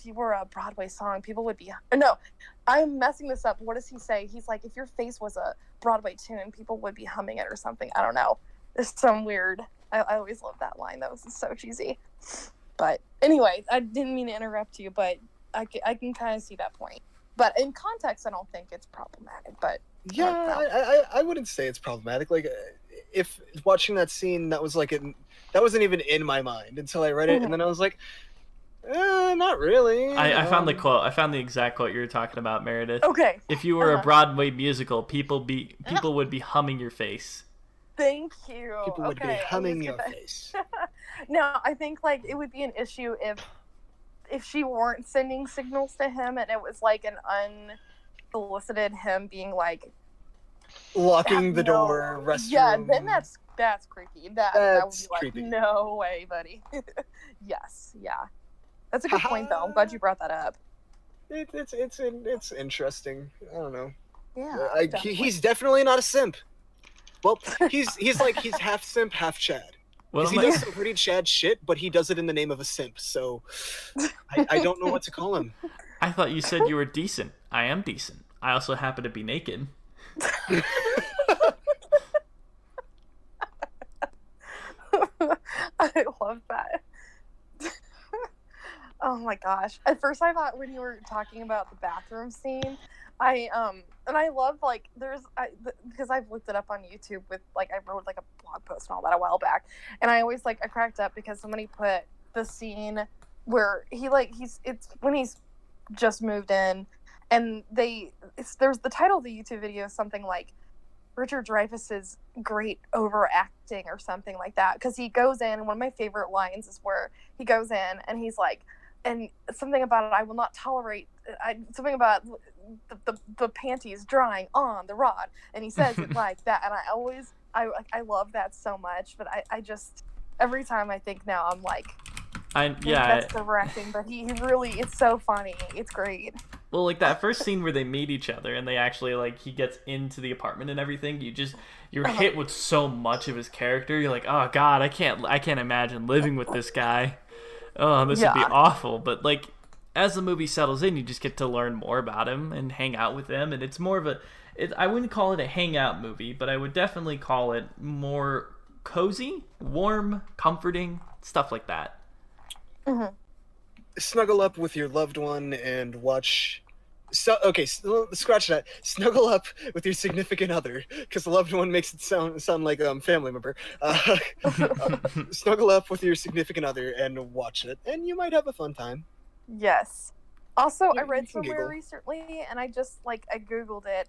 A: you were a Broadway song, people would be no. I'm messing this up. What does he say? He's like, if your face was a Broadway tune, people would be humming it or something. I don't know. It's some weird. I always love that line. That was so cheesy. But anyway, I didn't mean to interrupt you, but I can kind of see that point. But in context, I don't think it's problematic. But
D: Yeah, I wouldn't say it's problematic. Like, if watching that scene, that wasn't even in my mind until I read it, and then I was like, not really.
E: I found the quote. I found the exact quote you were talking about, Meredith.
A: Okay.
E: If you were a Broadway musical, people would be humming your face.
A: Thank you.
D: People would be humming your face.
A: No, I think like it would be an issue if she weren't sending signals to him and it was like an unsolicited him being like
D: locking the door, restroom.
A: Yeah, then that's creepy. That would be like
D: creepy.
A: No way, buddy. Yes, yeah. That's a good point though. I'm glad you brought that up.
D: It's interesting. I don't know.
A: Yeah.
D: He's definitely not a simp. Well, he's half simp, half Chad.
E: Well,
D: He does some pretty Chad shit, but he does it in the name of a simp. So I don't know what to call him.
E: I thought you said you were decent. I am decent. I also happen to be naked.
A: I love that. Oh my gosh. At first I thought when you were talking about the bathroom scene, and I love like because I've looked it up on YouTube with like I wrote like a blog post and all that a while back, and I always like I cracked up because somebody put the scene where it's when he's just moved in, and there's the title of the YouTube video is something like Richard Dreyfuss's great overacting or something like that, because he goes in and one of my favorite lines is where he goes in and he's like, and something about it, I will not tolerate something about the panties drying on the rod, and he says it like that, and I love that so much, but I just every time I think now I'm like, that's overacting, but he really, it's so funny, it's great.
E: Well, like that first scene where they meet each other and they actually like he gets into the apartment and everything, you're hit with so much of his character. You're like, oh god, I can't imagine living with this guy. Oh, this would be awful. But like as the movie settles in, you just get to learn more about him and hang out with him, and it's more of I wouldn't call it a hangout movie, but I would definitely call it more cozy, warm, comforting, stuff like that.
A: Mhm.
D: Snuggle up with your loved one and watch. So okay, scratch that. Snuggle up with your significant other, because the loved one makes it sound like family member. Snuggle up with your significant other and watch it, and you might have a fun time.
A: Yes. Also, I
D: You
A: read
D: can
A: somewhere
D: giggle.
A: recently, and I just I googled it.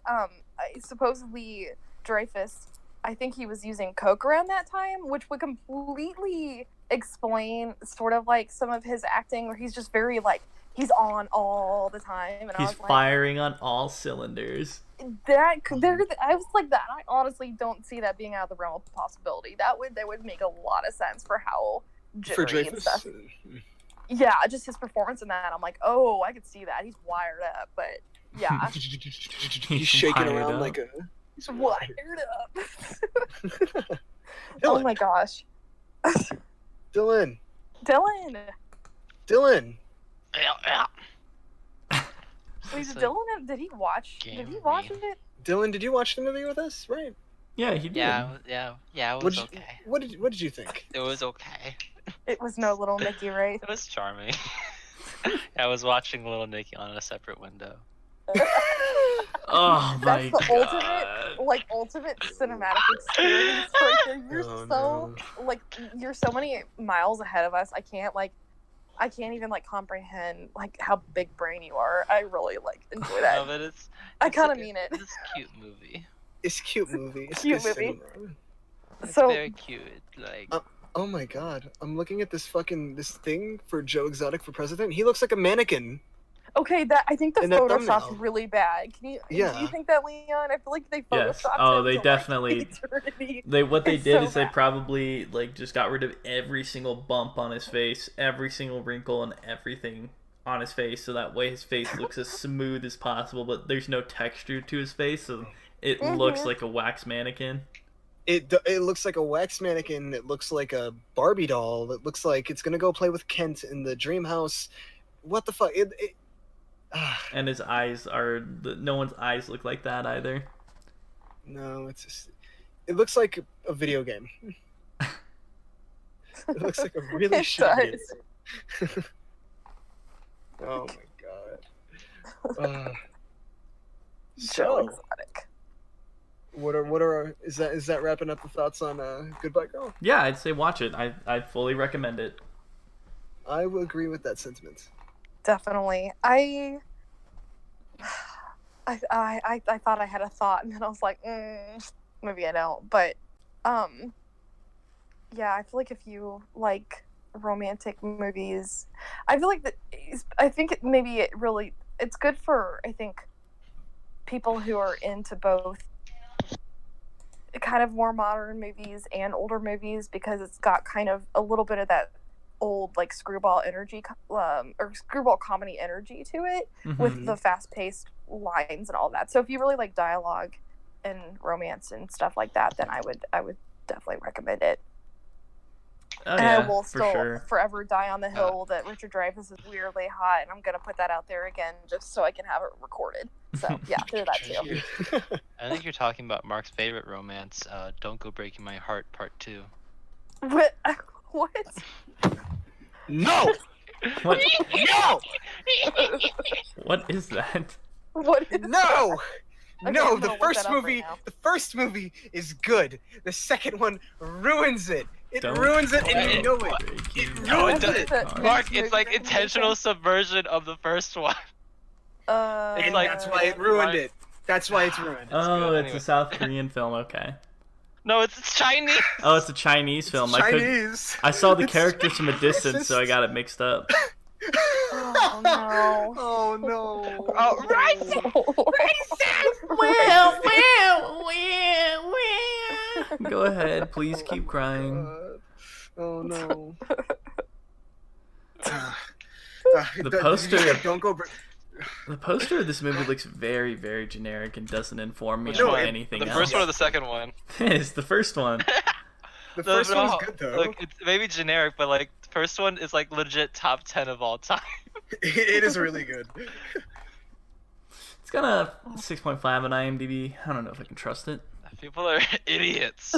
A: Supposedly Dreyfus, I think he was using coke around that time, which would completely explain sort of like some of his acting, where he's just very like he's on all the time, and I
E: He's
A: was like,
E: firing on all cylinders.
A: I was like that. I honestly don't see that being out of the realm of possibility. That would make a lot of sense for how
D: For
A: jittery and
D: Dreyfus,
A: stuff. Yeah, just his performance in that. I'm like, oh, I could see that. He's wired up, but yeah,
D: he's shaking
E: wired
D: around
E: up.
D: like a.
A: he's wired up.
D: Dylan,
A: Oh my gosh,
D: Dylan,
A: Dylan.
C: Yeah.
A: Wait,
C: It's
A: did
C: like
A: Dylan? Did he watch?
C: game
A: Did he
C: with
A: watch
C: me.
A: it?
D: Dylan, did you watch the movie with us? Right.
E: Yeah, he did.
C: Yeah, it was okay.
D: What did you think?
C: It was okay.
A: It was no little Nicky, right?
C: It was charming. I was watching Little Nicky on a separate window.
E: Oh my
A: That's the
E: god.
A: ultimate cinematic experience. Right there.
D: Oh,
A: You're so many miles ahead of us. I can't even comprehend how big brain you are. I really enjoy that.
C: No, but it's
A: I kind of mean it.
C: It's a cute movie.
D: It's a cute movie. It's
A: Cute
D: good
A: movie.
D: cinema.
C: It's
A: So-
C: very cute. Like
D: Oh my god, I'm looking at this thing for Joe Exotic for president. He looks like a mannequin.
A: Okay, I think the
D: In that
A: Photoshop's
D: thumbnail.
A: really bad. Do you
D: Yeah.
A: think that, Leon? I feel like they
E: Yes.
A: photoshopped
E: Oh,
A: him
E: they
A: to,
E: definitely-
A: eternity.
E: What they
A: It's
E: did
A: so
E: is they
A: bad.
E: probably just got rid of every single bump on his face, every single wrinkle and everything on his face, so that way his face looks as smooth as possible, but there's no texture to his face, so it looks like a wax mannequin.
D: It looks like a wax mannequin. It looks like a Barbie doll. It looks like it's gonna go play with Kent in the dream house. What the fuck?
E: And his eyes no one's eyes look like that either.
D: No, it's just. It looks like a video game. It looks like a really
A: It
D: shitty video
A: does.
D: game. Oh my god.
A: So
D: So,
A: exotic.
D: is that wrapping up the thoughts on Goodbye Girl?
E: Yeah, I'd say watch it. I fully recommend it.
D: I will agree with that sentiment.
A: Definitely. I thought I had a thought, and then I was like, maybe I don't. But, yeah, I feel like if you like romantic movies, I feel like it's good for, I think, people who are into both kind of more modern movies and older movies, because it's got kind of a little bit of that old screwball energy or screwball comedy energy to it, with the fast-paced lines and all that. So if you really like dialogue and romance and stuff like that, then I would definitely recommend it.
E: Oh,
A: And
E: yeah,
A: I will
E: for
A: still
E: sure.
A: forever die on the hill that Richard Dreyfuss is weirdly hot, and I'm gonna put that out there again just so I can have it recorded. So yeah, do that too.
C: I think you're talking about Mark's favorite romance, Don't Go Breaking My Heart Part 2.
A: What? What?
D: No!
E: What?
D: No!
E: What is that?
A: What is
D: No!
A: Okay,
D: No,
A: I'm
D: the
A: gonna look
D: first
A: that up right
D: movie,
A: now.
D: the first movie is good. The second one ruins it. It
E: Don't
D: ruins it, and you know it.
E: Breaking
D: No,
E: my
D: it doesn't.
E: heart.
C: Mark,
A: movie
C: it's like
A: recommendation?
C: intentional subversion of the first one.
D: And
C: like-
D: that's why it ruined it. That's why it's ruined.
E: Oh,
C: good,
E: it's
C: anyway.
E: a South Korean film. Okay.
C: No, it's Chinese.
E: Oh, it's a Chinese film.
D: Chinese.
E: I saw the
D: It's
E: characters from a distance, so I
D: racist.
E: got it mixed up.
A: Oh no.
D: Oh no.
C: Oh, right.
E: Go ahead, please keep crying.
D: Oh no.
E: The poster-
D: Don't go.
E: The poster of this movie looks very, very generic and doesn't inform me
C: Which
E: on
C: one?
E: anything
C: The
E: else.
C: first one or the second one?
E: It's the first one.
D: The first
C: No,
D: one's good though.
C: Look, it's maybe generic, but the first one is legit top 10 of all time.
D: It is really good.
E: It's got a 6.5 on IMDb. I don't know if I can trust it.
C: People are idiots.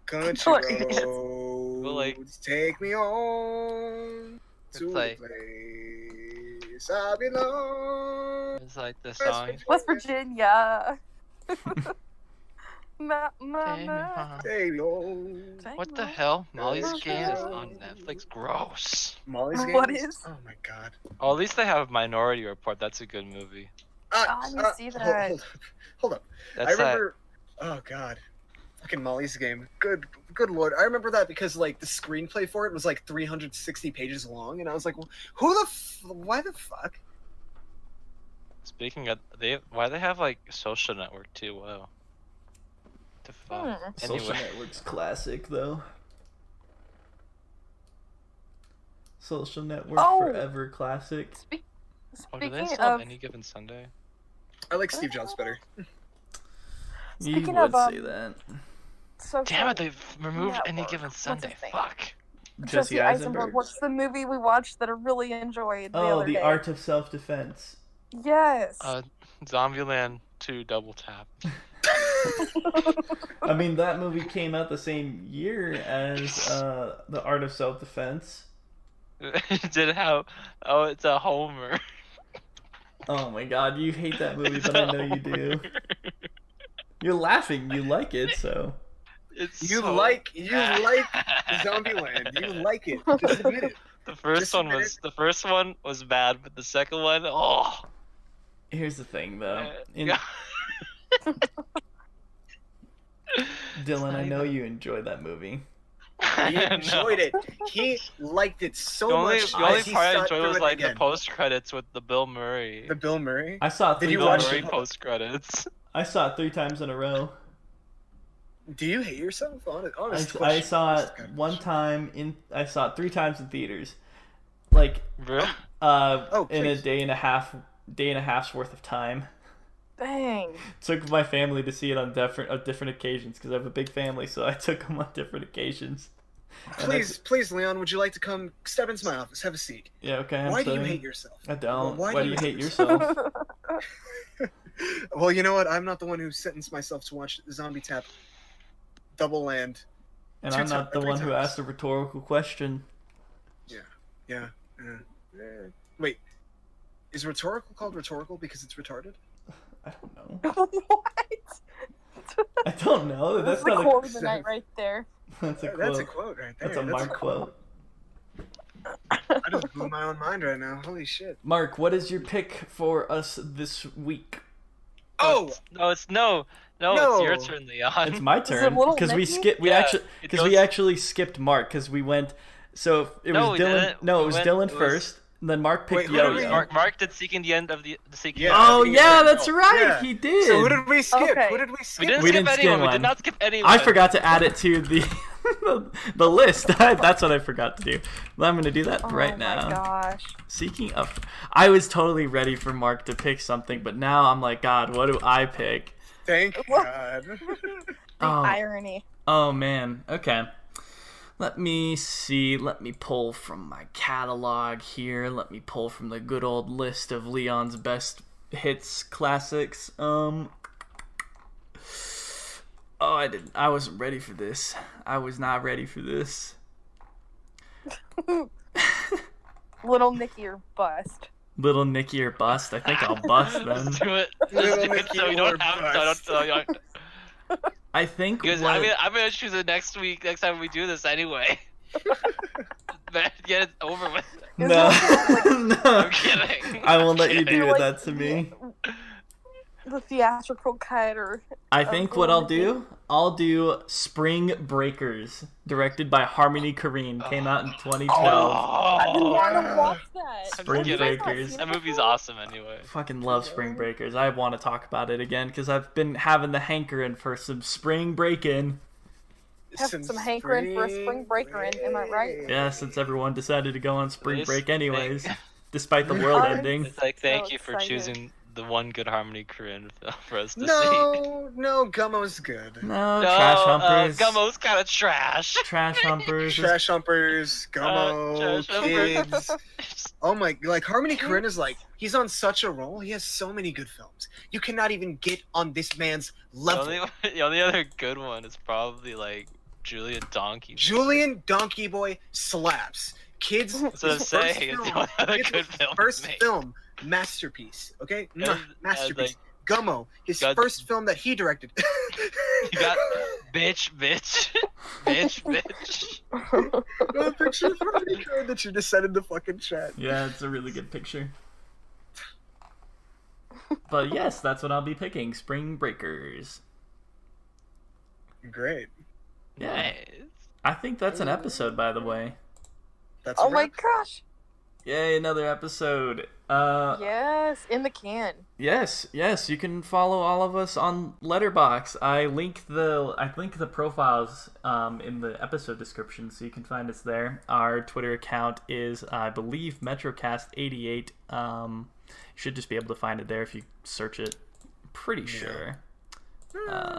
D: Country
A: idiots.
D: roads, take me home
C: It's
D: to the
C: like-
D: place I belong.
C: It's like the song.
A: West Virginia.
C: Take me home.
D: Take me home.
C: What the hell? Molly's Game is on Netflix. Gross.
D: Molly's Game.
A: What is?
D: Oh my god.
C: Oh, at least they have Minority Report. That's a good movie.
A: I didn't see that.
D: Hold up.
C: That's
D: I remember. Oh god. Fucking Molly's Game. Good lord. I remember that because like the screenplay for it was like 360 pages long, and I was like, well, why the fuck?
C: Speaking of, why they have like Social Network too? Wow. The fuck.
E: Social
C: Anyway,
E: Network's classic though. Social Network
A: Oh!
E: forever classic.
C: oh, do they
A: Speaking
C: still have
A: of,
C: Any Given Sunday?
D: I like Steve Jobs better.
E: You
A: Speaking
E: would
A: of,
E: say that.
C: Damn it! They've removed Any
A: Network.
C: Given
A: What's his
C: Sunday.
A: name?
C: Fuck.
E: Jesse Eisenberg.
A: What's the movie we watched that I really enjoyed the
E: Oh,
A: other
E: The
A: day?
E: Art of Self-Defense.
A: Yes.
C: Zombieland 2 Double Tap.
E: I mean, that movie came out the same year as The Art of Self-Defense.
C: Did it have? Oh, it's a Homer.
E: Oh my god, you hate that movie, but I know you do. You're laughing, you like it, so.
C: It's
D: You
C: so
D: like
C: bad.
D: Zombieland. You like it. Just admit it.
C: The first
D: Just
C: one
D: admit
C: was the first one was bad, but the second one, oh.
E: Here's the thing, though.
C: Yeah.
E: Dylan, I
C: not
E: know
C: even-
E: you enjoyed that movie.
D: He enjoyed it. He liked it so
C: The only,
D: much.
C: the only
D: that he
C: part I
D: sat
C: enjoyed
D: through
C: was
D: it
C: like the
D: again.
C: post credits with the Bill Murray.
D: The Bill Murray.
E: I saw it
D: Did
E: three
D: you
C: Bill
D: watch
E: times.
C: Murray
D: it?
C: post credits.
E: I saw it 3 times in a row.
D: Do you hate yourself? Honest
E: I
D: question.
E: saw it
D: Just kind of-
E: one time in. I saw it 3 times in theaters, like
C: Really?
E: in a
D: please.
E: day and a half's worth of time.
A: Dang.
E: Took my family to see it on different occasions because I have a big family, so I took them on different occasions. And
D: Please, Leon, would you like to come step into my office? Have a seat.
E: yeah, okay. I'm
D: Why do you
E: sorry.
D: hate yourself?
E: I don't.
D: Why
E: Why
D: do
E: do you
D: you
E: hate
D: hate
E: yourself?
D: Well, you know what? I'm not the one who sentenced myself to watch Zombie Tap Double Land.
E: And
D: Two
E: I'm not the
D: three
E: one who
D: times.
E: asked a rhetorical question.
D: Yeah. Wait, is rhetorical called rhetorical because it's retarded?
E: I don't know.
A: What?
E: I don't know.
A: That's
E: That's
A: the
E: not
A: quote
E: a.
A: of the night right there.
E: That's a quote.
D: That's a quote right there.
E: That's a Mark quote.
D: I just blew my own mind right now. Holy shit.
E: Mark, what is your pick for us this week?
D: Oh!
C: No, it's no,
D: No.
C: it's your turn, Leon.
E: It's my
A: Is it
E: turn
A: Little
E: because we
A: Nicky?
E: skipped. We
C: Yeah,
E: actually
C: it
E: because we
C: goes-
E: actually skipped Mark because we went. So it
C: No,
E: was
C: we
E: Dylan.
C: didn't.
E: No,
C: We
E: it was
C: went-
E: Dylan
C: it was-
E: first. And then Mark picked
D: Wait, who did we-
E: Yo-Yo.
C: Mark did Seeking the End of the Seeking.
D: Yeah.
E: Oh
D: Seeking
E: yeah,
D: the End.
E: that's right.
D: Yeah.
E: He did.
D: So who did we skip?
A: Okay.
D: Who did we
C: We
D: skip?
C: didn't
E: We
C: skip
E: didn't skip
C: anyone. We
E: one.
C: did not skip anyone.
E: I forgot to add it to the list. That's what I forgot to do. Well, I'm gonna do that right
A: Oh
E: now.
A: my gosh.
E: Seeking a. I was totally ready for Mark to pick something, but now I'm like, God, what do I pick?
D: Thank
A: What?
D: God.
A: The
E: Oh.
A: irony.
E: Oh man. Okay. Let me see. Let me pull from my catalog here. Let me pull from the good old list of Leon's best hits classics. Oh, I wasn't ready for this. I was not ready for this.
A: Little Nicky or bust.
E: Little Nicky or bust. I think I'll bust
C: Let's
E: then.
C: do it.
D: Little
C: Let's do it
D: Nicky
C: so you
D: or
C: don't have.
D: bust.
C: So I don't.
E: I think
C: Because
E: what-
C: I'm gonna choose it next week. Next time we do this anyway. But get it over with.
E: No.
C: I'm
E: No.
C: kidding.
E: I won't let you
C: kidding.
E: do
A: Like,
E: that to me.
A: The theatrical cut or
E: I think what I'll do, I'll do Spring Breakers, directed by Harmony Korine, came out in 2012.
A: I didn't
C: Oh,
A: want to watch that.
E: Spring
C: kidding.
E: Breakers.
C: that movie's awesome anyway.
E: Fucking love Spring Breakers. I want to talk about it again because I've been having the hankering for some spring break-in.
A: Have some hankering for a spring breaker in, am I right?
E: Yeah, since everyone decided to go on spring
C: This
E: break anyways,
C: thing-
E: despite the world
A: I'm
E: ending.
C: It's like thank
A: So
C: you for
A: excited.
C: choosing the one good Harmony Korine film for us to see.
D: No, Gummo's good.
E: No,
C: No,
E: Trash Humpers.
C: Gummo's kind of trash.
E: Trash Humpers.
D: Trash Humpers, Gummo,
C: Trash Humpers.
D: Kids. Oh my, like Harmony Korine is like, he's on such a roll. He has so many good films. You cannot even get on this man's level.
C: The only other good one is probably like Julian Donkey.
D: Julian Donkey Boy slaps. Kids,
C: That's what I'm
D: his
C: saying.
D: first
C: It's the
D: film,
C: only other
D: his
C: good film.
D: first
C: he made.
D: film, masterpiece. Okay,
C: As-
D: masterpiece.
C: as,
D: Gummo, his
C: God-
D: first film that he directed.
C: You got bitch, bitch, bitch.
D: A picture of Harmony Korine that you just sent in the fucking chat.
E: Yeah, it's a really good picture. But yes, that's what I'll be picking. Spring Breakers.
D: Great.
E: Yeah.
C: Nice.
E: I think that's an episode, by the way.
D: That's
A: Oh
D: a
A: my
D: wrap.
A: gosh.
E: Yay, another episode.
A: Yes, in the can.
E: Yes, you can follow all of us on Letterboxd. I link the profiles in the episode description, so you can find us there. Our Twitter account is, I believe, Metrocast88. You should just be able to find it there if you search it. Pretty sure.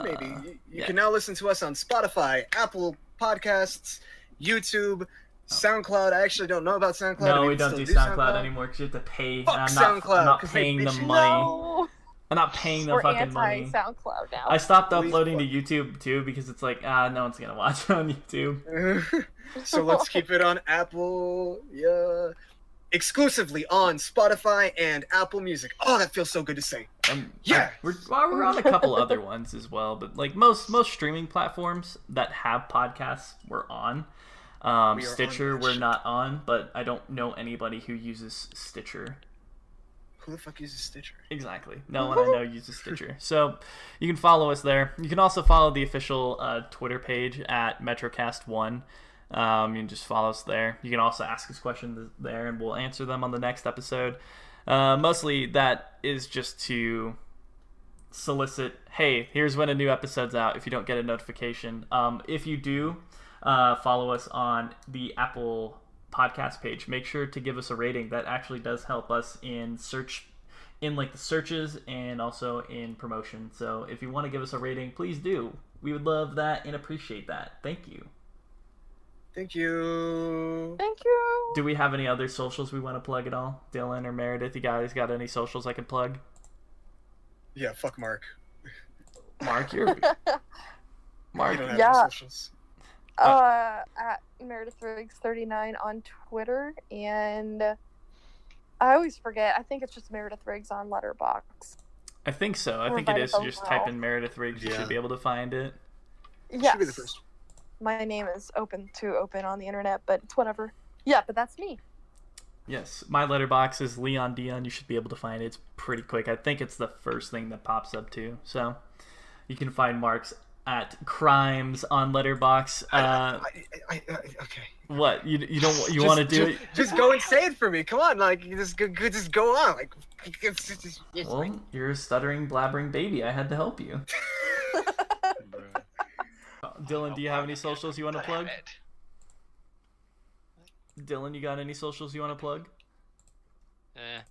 D: Maybe. You
E: yeah.
D: can now listen to us on Spotify, Apple Podcasts, YouTube, SoundCloud. I actually don't know about SoundCloud.
E: No,
D: I mean,
E: we don't do SoundCloud anymore because you have to pay.
D: Fuck
E: and
D: SoundCloud,
E: I'm not
D: 'cause they
E: paying them
D: bitch.
E: money.
A: No.
E: I'm not paying them
A: We're
E: fucking money.
A: anti-SoundCloud now.
E: I stopped
D: Please
E: uploading to
D: fuck.
E: YouTube too because it's like, no one's gonna watch it on YouTube.
D: So let's keep it on Apple. Yeah. Exclusively on Spotify and Apple Music. Oh, that feels so good to say.
E: And
D: Yeah.
E: we're on a couple other ones as well, but like most streaming platforms that have podcasts, we're on.
D: We are on
E: Stitcher,
D: that
E: we're
D: shit.
E: not on, but I don't know anybody who uses Stitcher.
D: Who the fuck uses Stitcher?
E: Exactly. No one I know uses Stitcher. So you can follow us there. You can also follow the official Twitter page at Metrocast1. You can just follow us there. You can also ask us questions there, and we'll answer them on the next episode. Mostly that is just to solicit, hey, here's when a new episode's out if you don't get a notification. If you do follow us on the Apple podcast page, make sure to give us a rating. That actually does help us in the searches and also in promotion. So if you want to give us a rating, please do. We would love that and appreciate that. Thank you.
D: Thank you.
A: Thank you.
E: Do we have any other socials we want to plug at all? Dylan or Meredith, you guys got any socials I can plug?
D: Yeah, fuck Mark.
E: Mark, you're...
D: You
E: Mark,
D: don't have
A: Yeah.
D: any socials.
A: At Meredith Riggs 39 on Twitter, and I always forget. I think it's just Meredith Riggs on Letterboxd.
E: I think so. I
A: Or
E: think it
A: find
E: is.
A: it
E: You just
A: overall.
E: type in Meredith Riggs, you
D: Yeah.
E: should be able to find it.
A: Yes.
D: Should be the first.
A: My name is open on the internet, but it's whatever. Yeah, but that's me.
E: Yes, my letterbox is Leon Dion. You should be able to find it. It's pretty quick. I think it's the first thing that pops up too. So you can find Mark's at Crimes on Letterbox.
D: Okay.
E: What you don't you
D: Just-
E: want to do
D: just, Just go and say it for me. Come on, like just go on. Like, it's
E: it? Well, you're a stuttering, blabbering baby. I had to help you. Dylan, do you have any socials you want to plug? Dylan, you got any socials you want to plug?
C: Eh.